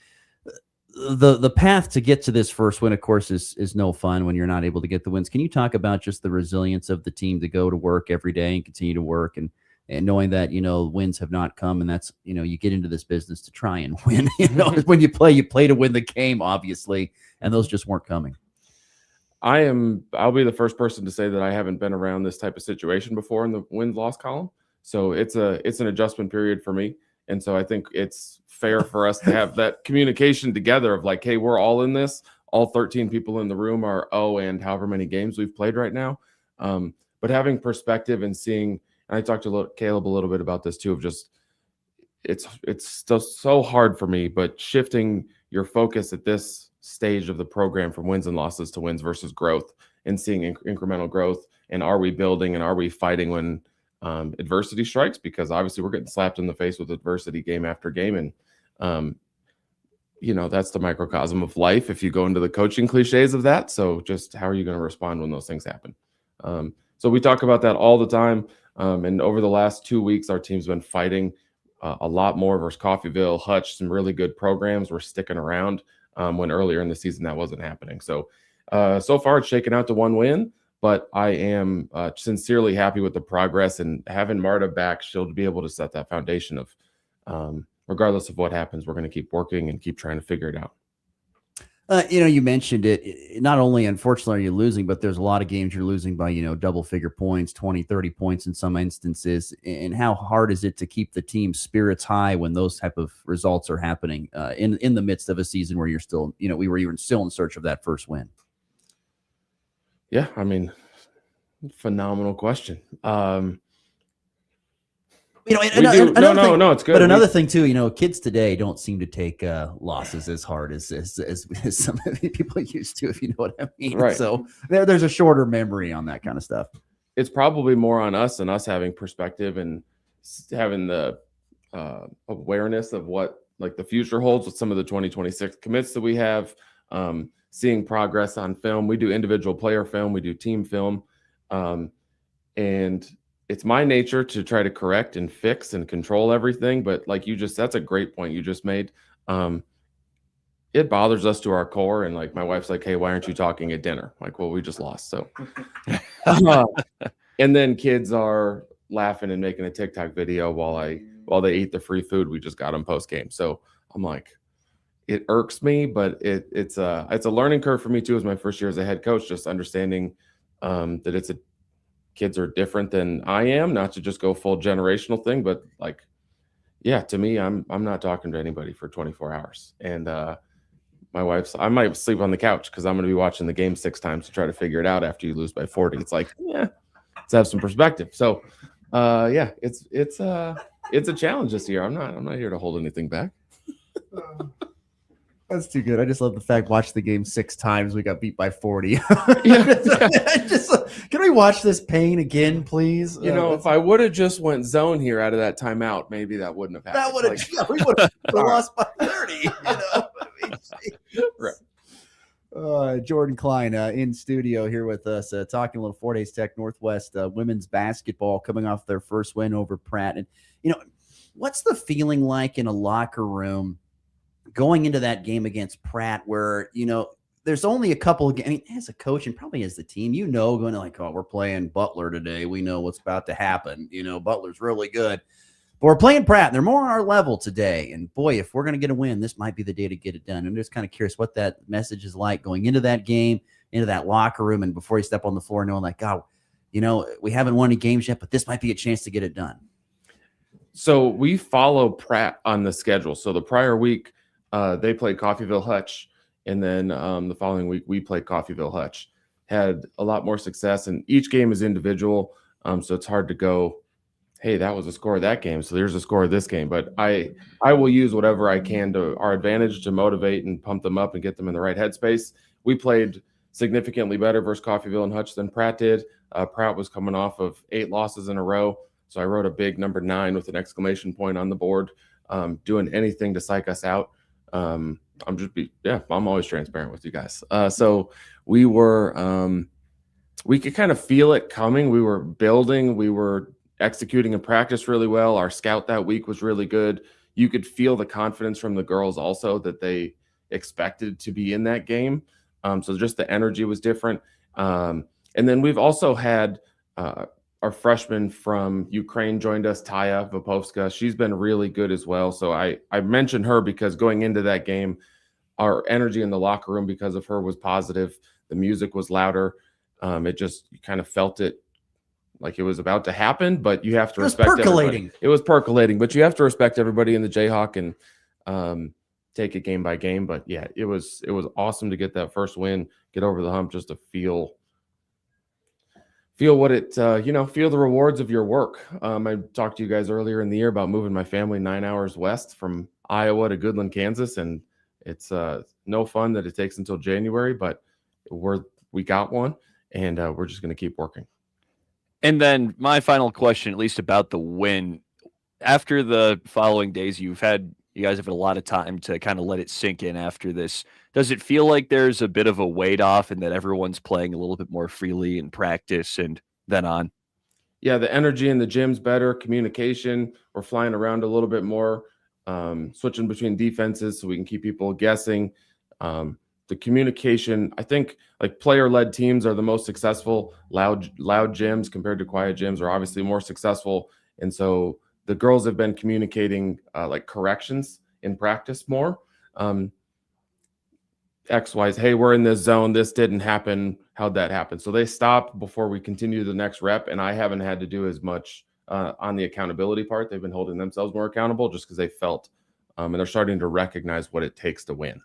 the path to get to this first win, of course, is no fun when you're not able to get the wins. Can you talk about just the resilience of the team to go to work every day and continue to work and knowing that, wins have not come, and that's, you get into this business to try and win. When you play to win the game, obviously, and those just weren't coming. I'll be the first person to say that I haven't been around this type of situation before in the wins-loss column. So it's an adjustment period for me. And so I think it's fair for us to have that communication together of like, hey, we're all in this. All 13 people in the room are and however many games we've played right now. But having perspective and seeing, and I talked to Caleb a little bit about this too, of just it's still so hard for me, but shifting your focus at this stage of the program from wins and losses to wins versus growth and seeing incremental growth. And are we building and are we fighting when adversity strikes? Because obviously we're getting slapped in the face with adversity game after game. And, that's the microcosm of life if you go into the coaching cliches of that. So just how are you going to respond when those things happen? So we talk about that all the time. And over the last 2 weeks, our team's been fighting a lot more versus Coffeyville, Hutch, some really good programs were sticking around when earlier in the season that wasn't happening. So so far it's shaken out to 1 win, but I am sincerely happy with the progress, and having Marta back, she'll be able to set that foundation of regardless of what happens, we're going to keep working and keep trying to figure it out. You mentioned it. Not only, unfortunately, are you losing, but there's a lot of games you're losing by, double figure points, 20, 30 points in some instances. And how hard is it to keep the team's spirits high when those type of results are happening in the midst of a season where you're still, we were even still in search of that first win? Yeah, I mean, phenomenal question. No, it's good. But another thing too, kids today don't seem to take losses as hard as some of the people used to, if you know what I mean. Right. So there's a shorter memory on that kind of stuff. It's probably more on us and us having perspective and having the awareness of what like the future holds with some of the 2026 commits that we have, seeing progress on film. We do individual player film, we do team film, and it's my nature to try to correct and fix and control everything. But like that's a great point you just made. It bothers us to our core. And like, my wife's like, hey, why aren't you talking at dinner? Like, well, we just lost. So, and then kids are laughing and making a TikTok video while they eat the free food we just got them post game. So I'm like, it irks me, but it's a learning curve for me too, as my first year as a head coach, just understanding that kids are different than I am, not to just go full generational thing, but like, yeah, to me, I'm not talking to anybody for 24 hours. And my wife's, I might sleep on the couch because I'm going to be watching the game 6 times to try to figure it out after you lose by 40. It's like, yeah, let's have some perspective. So yeah, it's a challenge this year. I'm not here to hold anything back. That's too good. I just love the fact, watch the game 6 times. We got beat by 40. Can we watch this pain again, please? If I would have just went zone here out of that timeout, maybe that wouldn't have happened. That would have, we would have lost by 30. Right. Jordan Klein in studio here with us, talking a little Fort Hays Tech Northwest women's basketball coming off their first win over Pratt. And, what's the feeling like in a locker room going into that game against Pratt where, there's only a couple of, as a coach and probably as the team, going to like, oh, we're playing Butler today. We know what's about to happen. Butler's really good. But we're playing Pratt, and they're more on our level today. And boy, if we're going to get a win, this might be the day to get it done. I'm just kind of curious what that message is like going into that game, into that locker room, and before you step on the floor, knowing like, God, we haven't won any games yet, but this might be a chance to get it done. So we follow Pratt on the schedule. So the prior week, they played Coffeyville Hutch, and then the following week we played Coffeyville Hutch. Had a lot more success, and each game is individual, so it's hard to go, hey, that was the score of that game, so there's the score of this game. But I will use whatever I can to our advantage to motivate and pump them up and get them in the right headspace. We played significantly better versus Coffeyville and Hutch than Pratt did. Pratt was coming off of 8 losses in a row, so I wrote a big number 9 with an exclamation point on the board, doing anything to psych us out. I'm always transparent with you guys. So we were, we could kind of feel it coming. We were building, we were executing in practice really well. Our scout that week was really good. You could feel the confidence from the girls also that they expected to be in that game. So just the energy was different. And then we've also had, our freshman from Ukraine joined us, Taya Vapovska. She's been really good as well. So I mentioned her because going into that game, our energy in the locker room because of her was positive. The music was louder. You kind of felt it like it was about to happen, but you have to respect everybody. It was percolating, but you have to respect everybody in the Jayhawk and take it game by game. But yeah, it was awesome to get that first win, get over the hump, just to feel what it, feel the rewards of your work. I talked to you guys earlier in the year about moving my family 9 hours west from Iowa to Goodland, Kansas. And it's no fun that it takes until January, but we got one, and we're just going to keep working. And then my final question, at least about the win, after the following days, you guys have had a lot of time to kind of let it sink in after this. Does it feel like there's a bit of a weight off and that everyone's playing a little bit more freely in practice and then on? Yeah, the energy in the gym's better, communication. We're flying around a little bit more, switching between defenses so we can keep people guessing. The communication, I think, like player-led teams are the most successful. Loud gyms compared to quiet gyms are obviously more successful, and so the girls have been communicating like corrections in practice more. X, Y, hey, we're in this zone. This didn't happen. How'd that happen? So they stop before we continue the next rep. And I haven't had to do as much on the accountability part. They've been holding themselves more accountable just because they felt, and they're starting to recognize what it takes to win.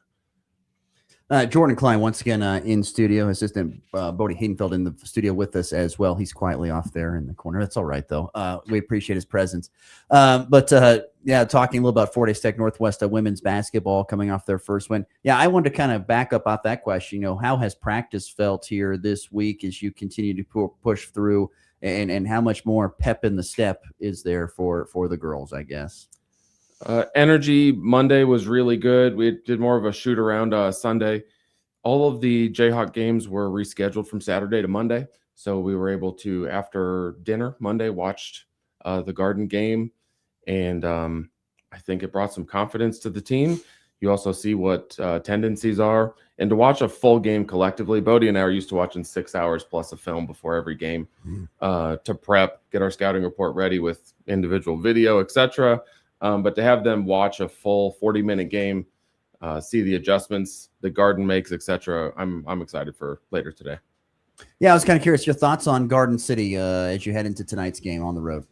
Jordan Klein, once again, in studio. Assistant Bodie Haydenfeld in the studio with us as well. He's quietly off there in the corner. That's all right, though. We appreciate his presence. But talking a little about Fort Hays Tech Northwest women's basketball coming off their first win. Yeah, I wanted to kind of back up off that question. How has practice felt here this week as you continue to push through, and how much more pep in the step is there for the girls, I guess? Energy Monday was really good. We did more of a shoot around Sunday. All of the Jayhawk games were rescheduled from Saturday to Monday. So we were able to, after dinner Monday, watched the Garden game. And I think it brought some confidence to the team. You also see what tendencies are. And to watch a full game collectively, Bodie and I are used to watching 6 hours plus of film before every game to prep, get our scouting report ready with individual video, etc. But to have them watch a full 40-minute game, see the adjustments the Garden makes, etc., I'm excited for later today. Yeah, I was kind of curious your thoughts on Garden City as you head into tonight's game on the road.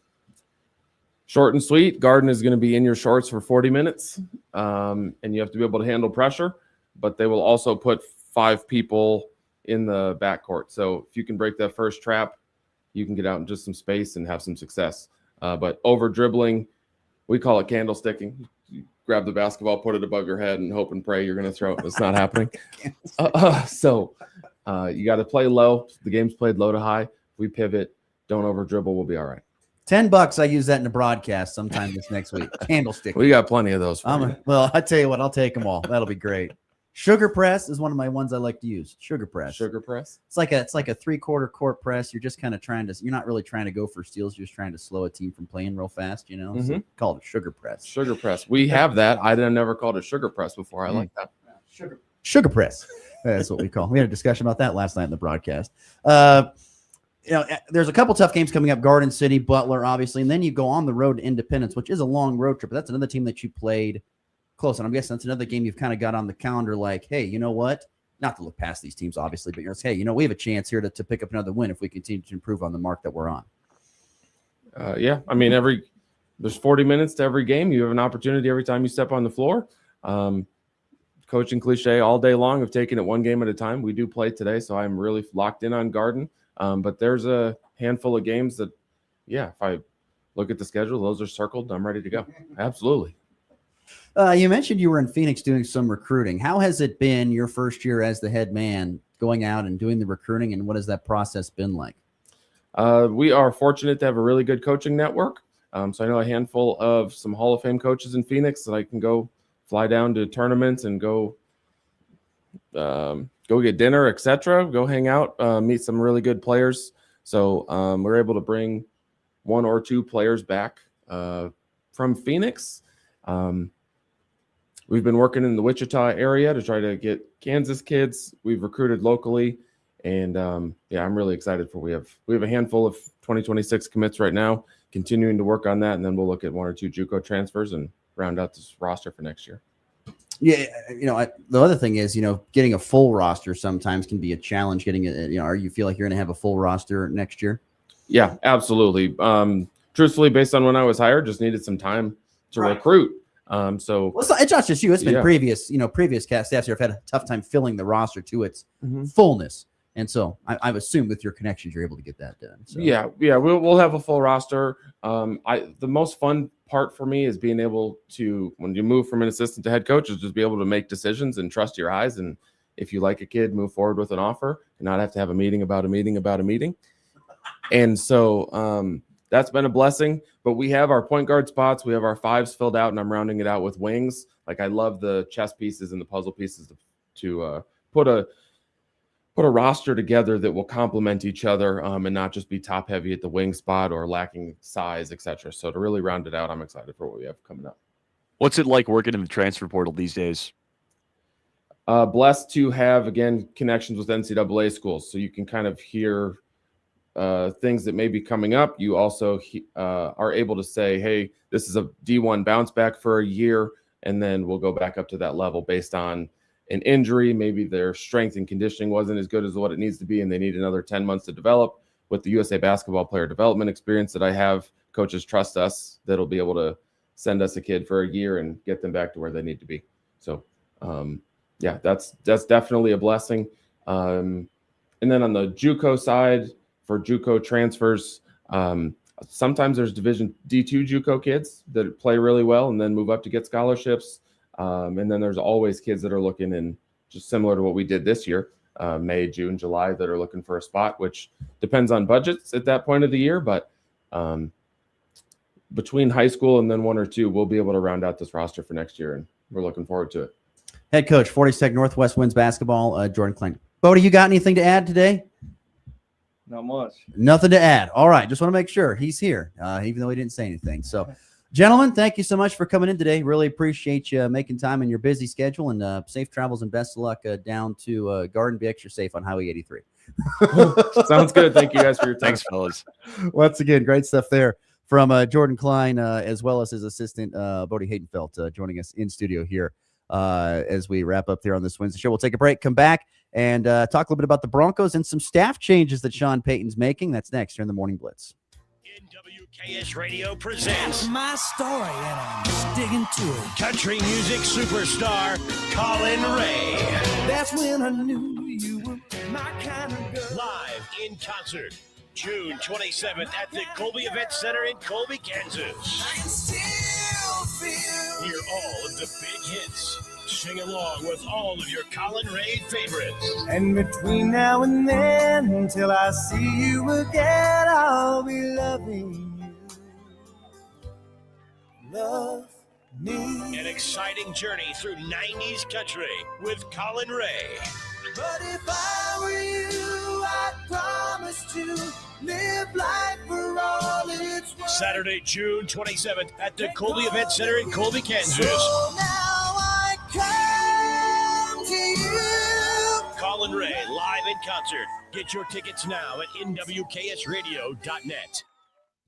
Short and sweet. Garden is going to be in your shorts for 40 minutes, and you have to be able to handle pressure. But they will also put 5 people in the backcourt. So if you can break that first trap, you can get out in just some space and have some success. But over dribbling, we call it candlesticking. You grab the basketball, put it above your head, and hope and pray you're going to throw it. It's not happening. So you got to play low. The game's played low to high. If we pivot, don't over dribble, we'll be all right. $10. I use that in the broadcast sometime this next week. Candlestick. We got plenty of those. Well, I tell you what, I'll take them all. That'll be great. Sugar press is one of my ones I like to use. Sugar press. Sugar press. It's like a 3/4 court press. You're just kind of you're not really trying to go for steals. You're just trying to slow a team from playing real fast, So call it a sugar press. Sugar press. We have that. I never called it sugar press before. I like that. Sugar press. That's what we call. We had a discussion about that last night in the broadcast. There's a couple tough games coming up. Garden City, Butler, obviously, and then you go on the road to Independence, which is a long road trip. But that's another team that you played close, and I'm guessing that's another game you've kind of got on the calendar. Like, hey, you know what? Not to look past these teams, obviously, but hey, we have a chance here to pick up another win if we continue to improve on the mark that we're on. Yeah, I mean, there's 40 minutes to every game. You have an opportunity every time you step on the floor. Coaching cliche all day long of taking it one game at a time. We do play today, so I'm really locked in on Garden. But there's a handful of games that, if I look at the schedule, those are circled. I'm ready to go. Absolutely. You mentioned you were in Phoenix doing some recruiting. How has it been your first year as the head man going out and doing the recruiting, and what has that process been like? We are fortunate to have a really good coaching network. So I know a handful of some Hall of Fame coaches in Phoenix that I can go fly down to tournaments and go get dinner, etc. Go hang out, meet some really good players. So we're able to bring 1 or 2 players back from Phoenix. We've been working in the Wichita area to try to get Kansas kids. We've recruited locally, and I'm really excited for. We have a handful of 2026 commits right now. Continuing to work on that, and then we'll look at 1 or 2 JUCO transfers and round out this roster for next year. Yeah, the other thing is, getting a full roster sometimes can be a challenge. Getting it, are you feel like you're going to have a full roster next year? Yeah, absolutely. Truthfully, based on when I was hired, just needed some time to recruit. So it's not just you. It's been previous cast staffs here have had a tough time filling the roster to its fullness. And so I've assumed with your connections, you're able to get that done. So. Yeah, we'll have a full roster. The most fun part for me is being able to, when you move from an assistant to head coach, is just be able to make decisions and trust your eyes. And if you like a kid, move forward with an offer and not have to have a meeting about a meeting about a meeting. And so that's been a blessing. But we have our point guard spots. We have our 5s filled out, and I'm rounding it out with wings. Like, I love the chess pieces and the puzzle pieces to put a put a roster together that will complement each other and not just be top heavy at the wing spot or lacking size, etc. So to really round it out, I'm excited for what we have coming up. What's it like working in the transfer portal these days? Blessed to have, again, connections with NCAA schools. So you can kind of hear things that may be coming up. You also are able to say, hey, this is a D1 bounce back for a year, and then we'll go back up to that level based on an injury. Maybe their strength and conditioning wasn't as good as what it needs to be, and they need another 10 months to develop. With the USA basketball player development experience that I have, coaches trust us that'll be able to send us a kid for a year and get them back to where they need to be. So, yeah, that's definitely a blessing. And then on the JUCO side, for JUCO transfers, sometimes there's Division D2 JUCO kids that play really well and then move up to get scholarships. And then there's always kids that are looking in, just similar to what we did this year, May, June, July, that are looking for a spot, which depends on budgets at that point of the year. But between high school and then one or two, we'll be able to round out this roster for next year, and we're looking forward to it. Head coach, 42nd Northwest Winds basketball, Jordan Klein. Bodie, you got anything to add today? Not much. Nothing to add. All right. Just want to make sure he's here, even though he didn't say anything. So, gentlemen, thank you so much for coming in today. Really appreciate you making time in your busy schedule, and safe travels and best of luck down to Garden. Be extra safe on Highway 83. Sounds good. Thank you guys for your time. Thanks, fellas. Once again, great stuff there from Jordan Klein, as well as his assistant, Bodie Haydenfeld, joining us in studio here as we wrap up here on this Wednesday show. We'll take a break, come back, and talk a little bit about the Broncos and some staff changes that Sean Payton's making. That's next here in the Morning Blitz. KS Radio presents My story, and I'm sticking to it. country music superstar Colin Ray. That's when I knew you were my kind of girl. Live in concert, June 27th at the Colby Event Center in Colby, Kansas. Hear all of the big hits. Sing along with all of your Colin Ray favorites. And between now and then, until I see you again, I'll be loving you. Love me. An exciting journey through 90s country with Colin Ray. But if I were you, I'd promise to live life for all it's worth. Saturday, June 27th at the Colby Event Center in Colby, Kansas. So now I come to you. Colin Ray live in concert. Get your tickets now at nwksradio.net.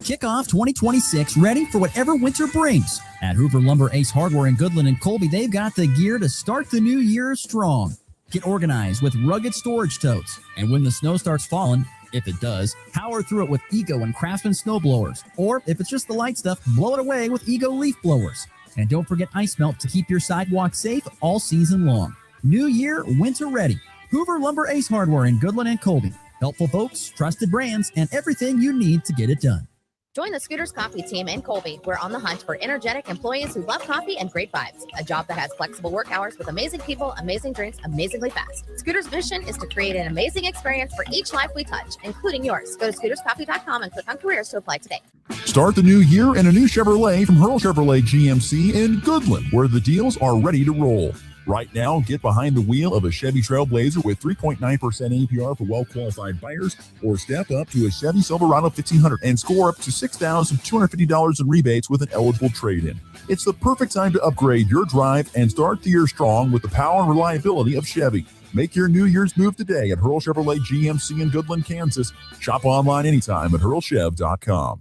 Kick off 2026 ready for whatever winter brings. At Hoover Lumber Ace Hardware in Goodland and Colby, they've got the gear to start the new year strong. Get organized with rugged storage totes. And when the snow starts falling, if it does, power through it with Ego and Craftsman snowblowers. Or if it's just the light stuff, blow it away with Ego leaf blowers. And don't forget ice melt to keep your sidewalk safe all season long. New year, winter ready. Hoover Lumber Ace Hardware in Goodland and Colby. Helpful folks, trusted brands, and everything you need to get it done. Join the Scooters Coffee team in Colby. We're on the hunt for energetic employees who love coffee and great vibes. A job that has flexible work hours with amazing people, amazing drinks, amazingly fast. Scooters' mission is to create an amazing experience for each life we touch, including yours. Go to scooterscoffee.com and click on careers to apply today. Start the new year in a new Chevrolet from Hurl Chevrolet GMC in Goodland, where the deals are ready to roll. Right now, get behind the wheel of a Chevy Trailblazer with 3.9% APR for well-qualified buyers, or step up to a Chevy Silverado 1500 and score up to $6,250 in rebates with an eligible trade-in. It's the perfect time to upgrade your drive and start the year strong with the power and reliability of Chevy. Make your New Year's move today at Hurl Chevrolet GMC in Goodland, Kansas. Shop online anytime at hurlchev.com.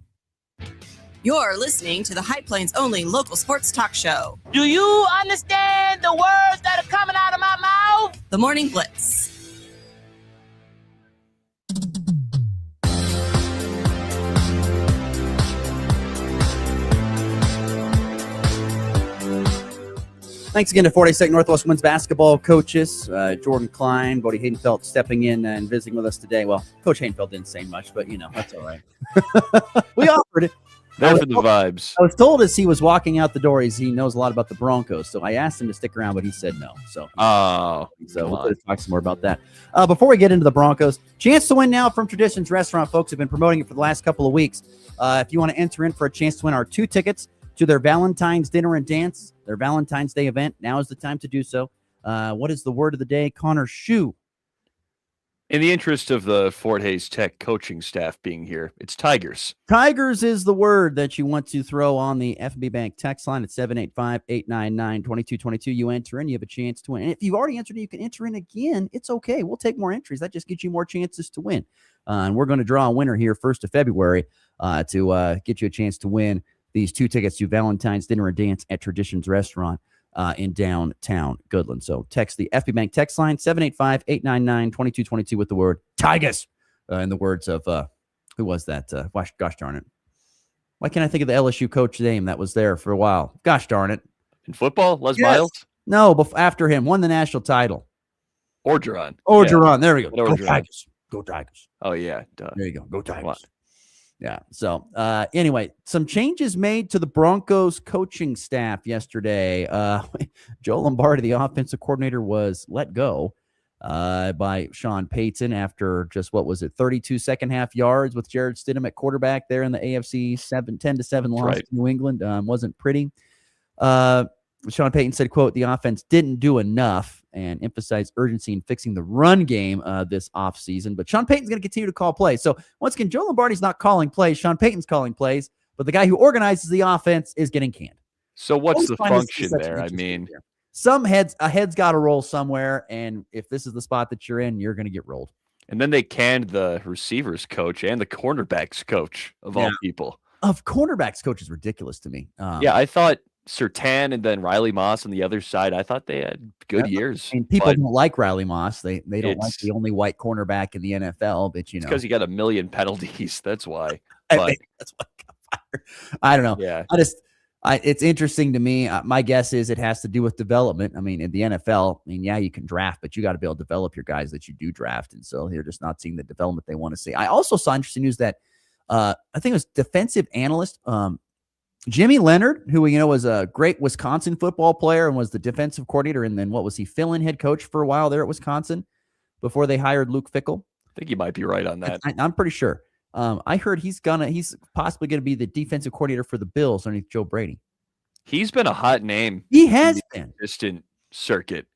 You're listening to the High Plains only local sports talk show. Do you understand the words that are coming out of my mouth? The Morning Blitz. Thanks again to 42nd Northwest Winds basketball coaches, Jordan Klein, Bodie Haydenfeld stepping in and visiting with us today. Well, Coach Haydenfeld didn't say much, but, that's all right. We offered it. There for the vibes. I was told as he was walking out the door, he knows a lot about the Broncos. So I asked him to stick around, but he said no. So we'll talk some more about that. Before we get into the Broncos, chance to win now from Traditions Restaurant. Folks have been promoting it for the last couple of weeks. If you want to enter in for a chance to win our 2 tickets to their Valentine's dinner and dance, their Valentine's Day event, now is the time to do so. What is the word of the day? Connor Schuh. In the interest of the Fort Hays Tech coaching staff being here, it's Tigers. Tigers is the word that you want to throw on the FB Bank text line at 785-899-2222. You enter in, you have a chance to win. And if you've already entered, you can enter in again. It's okay. We'll take more entries. That just gets you more chances to win. And we're going to draw a winner here 1st of February to get you a chance to win these 2 tickets to Valentine's Dinner and Dance at Traditions Restaurant in downtown Goodland. So text the FB Bank text line 785-899-2222 with the word Tigers in the words of who was that? Gosh darn it. Why can't I think of the LSU coach name that was there for a while? Gosh darn it. In football, Les Yes. Miles? No, after him, won the national title. Orgeron. Orgeron. There we go. Go Orgeron. Tigers. Go Tigers. Oh, yeah. Duh. There you go. Go Tigers. Yeah. So anyway, some changes made to the Broncos coaching staff yesterday. Joe Lombardi, the offensive coordinator, was let go by Sean Payton after just, 32 second half yards with Jared Stidham at quarterback there in the AFC 10-7 loss to New England. Wasn't pretty. Sean Payton said, quote, the offense didn't do enough and emphasized urgency in fixing the run game this offseason. But Sean Payton's going to continue to call plays. So once again, Joe Lombardi's not calling plays. Sean Payton's calling plays, but the guy who organizes the offense is getting canned. So what's the function there? I mean, a head's got to roll somewhere. And if this is the spot that you're in, you're going to get rolled. and then they canned the receivers coach and the cornerbacks coach of all people. Of cornerbacks coach is ridiculous to me. Yeah, I thought Surtain and then Riley Moss on the other side, I thought they had good years. And people don't like Riley Moss. They don't like the only white cornerback in the NFL, but It's because he got a million penalties. That's why. That's why he got fired. I don't know. Yeah. It's interesting to me. My guess is it has to do with development. I mean, in the NFL, yeah, you can draft, but you got to be able to develop your guys that you do draft. And so they're just not seeing the development they want to see. I also saw interesting news that I think it was defensive analyst Jimmy Leonard, who was a great Wisconsin football player and was the defensive coordinator, and then what was he, fill-in head coach for a while there at Wisconsin before they hired Luke Fickell. I think you might be right on that. I'm pretty sure. I heard he's possibly gonna be the defensive coordinator for the Bills underneath Joe Brady. He's been a hot name. He has been distant circuit,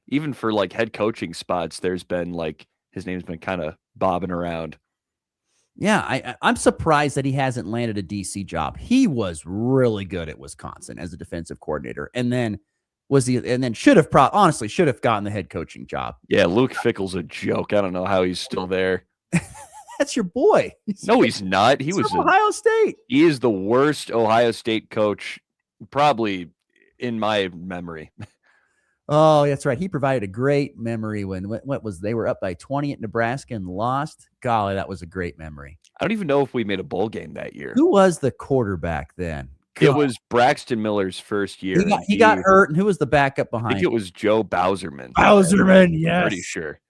even for like head coaching spots. There's been like his name's been kind of bobbing around. Yeah, I'm surprised that he hasn't landed a DC job. He was really good at Wisconsin as a defensive coordinator, and then should have gotten the head coaching job. Yeah, Luke Fickell's a joke. I don't know how he's still there. That's your boy. No, he's not. He was Ohio State. He is the worst Ohio State coach probably in my memory. Oh, that's right. He provided a great memory when they were up by 20 at Nebraska and lost. Golly, that was a great memory. I don't even know if we made a bowl game that year. Who was the quarterback then? It was Braxton Miller's first year. He got hurt, and who was the backup behind? I think it was Joe Bowserman. Yes. Pretty sure.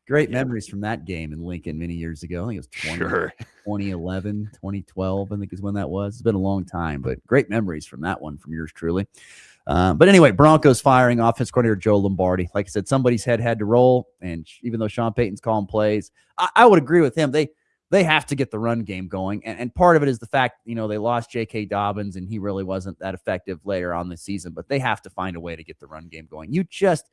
Great memories from that game in Lincoln many years ago. I think it was 2011, 2012, I think is when that was. It's been a long time, but great memories from that one from yours truly. But anyway, Broncos firing offense coordinator Joe Lombardi. Like I said, somebody's head had to roll, and even though Sean Payton's calling plays, I would agree with him. They have to get the run game going, and part of it is the fact, they lost J.K. Dobbins, and he really wasn't that effective later on this season, but they have to find a way to get the run game going. You just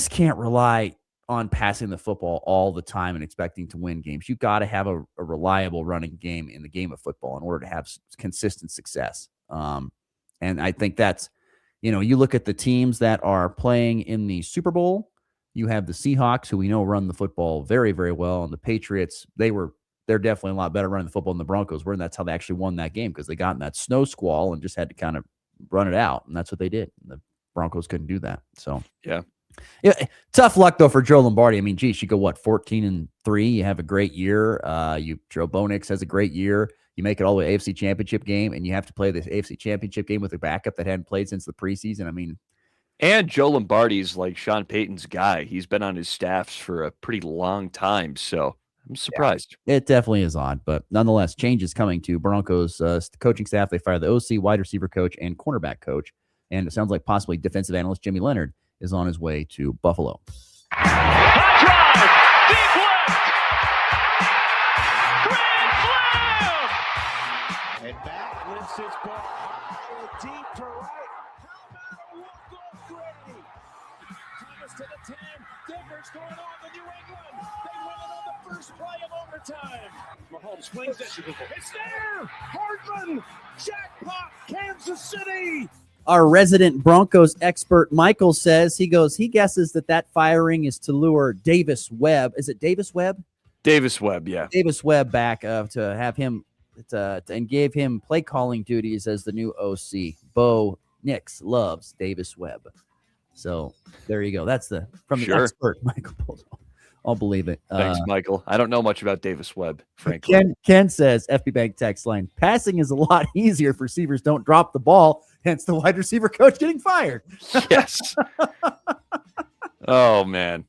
can't rely on passing the football all the time and expecting to win games. You got to have a reliable running game in the game of football in order to have consistent success. And I think that's, you look at the teams that are playing in the Super Bowl. You have the Seahawks, who we know run the football very, very well, and the Patriots, they're definitely a lot better running the football than the Broncos were, and that's how they actually won that game, because they got in that snow squall and just had to kind of run it out, and that's what they did. And the Broncos couldn't do that. So yeah, tough luck though for Joe Lombardi. I mean, geez, you go 14-3. You have a great year. Joe Bonix has a great year. You make it all the way AFC Championship game, and you have to play the AFC Championship game with a backup that hadn't played since the preseason. I mean, and Joe Lombardi's like Sean Payton's guy. He's been on his staffs for a pretty long time, so I'm surprised. Yeah, it definitely is odd, but nonetheless, changes coming to Broncos coaching staff. They fired the OC, wide receiver coach, and cornerback coach, and it sounds like possibly defensive analyst Jimmy Leonard is on his way to Buffalo. And back lifts his ball high and deep to right. How about a walk-off Grady? Thomas to the 10. Difference going on in New England. They win it on the first play of overtime. Mahomes swings it. It's there. Hardman. Jackpot. Kansas City. Our resident Broncos expert, Michael, says he guesses that firing is to lure Davis Webb. Is it Davis Webb? Davis Webb, yeah. Davis Webb back to have him and gave him play calling duties as the new OC. Bo Nix loves Davis Webb. So there you go. That's from the expert, Michael Bolton. I'll believe it. Thanks, Michael. I don't know much about Davis Webb, frankly. Ken says, FB Bank text line, passing is a lot easier if receivers don't drop the ball, hence the wide receiver coach getting fired. Yes. Oh, man.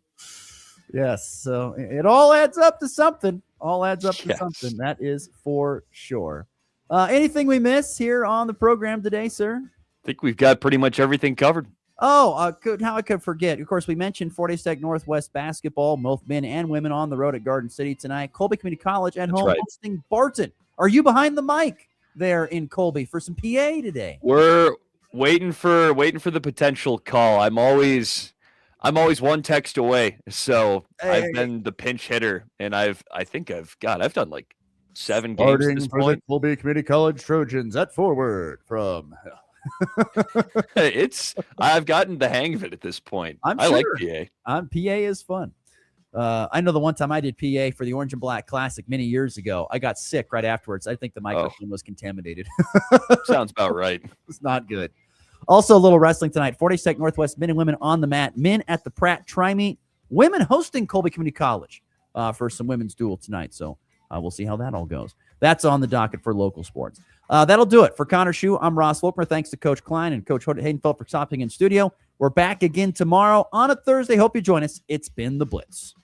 Yes. So it all adds up to something. Something. That is for sure. Anything we miss here on the program today, sir? I think we've got pretty much everything covered. Oh, how I could forget. Of course, we mentioned Fort Hays Tech Northwest basketball, both men and women on the road at Garden City tonight. Colby Community College at home hosting Barton. Are you behind the mic there in Colby for some PA today? We're waiting for the potential call. I'm always one text away. So I've been the pinch hitter, and I've done like 7 games at this point. The Colby Community College Trojans at forward from I've gotten the hang of it at this point. I like PA. PA is fun. I know the one time I did PA for the Orange and Black Classic many years ago, I got sick right afterwards. I think the microphone was contaminated. Sounds about right. It's not good. Also, a little wrestling tonight. Fort Hays Tech Northwest men and women on the mat. Men at the Pratt Tri-Meet. Women hosting Colby Community College for some women's duel tonight. So we'll see how that all goes. That's on the docket for local sports. That'll do it. For Connor Schuh, I'm Ross Volkmer. Thanks to Coach Klein and Coach Haydenfeld for stopping in studio. We're back again tomorrow on a Thursday. Hope you join us. It's been the Blitz.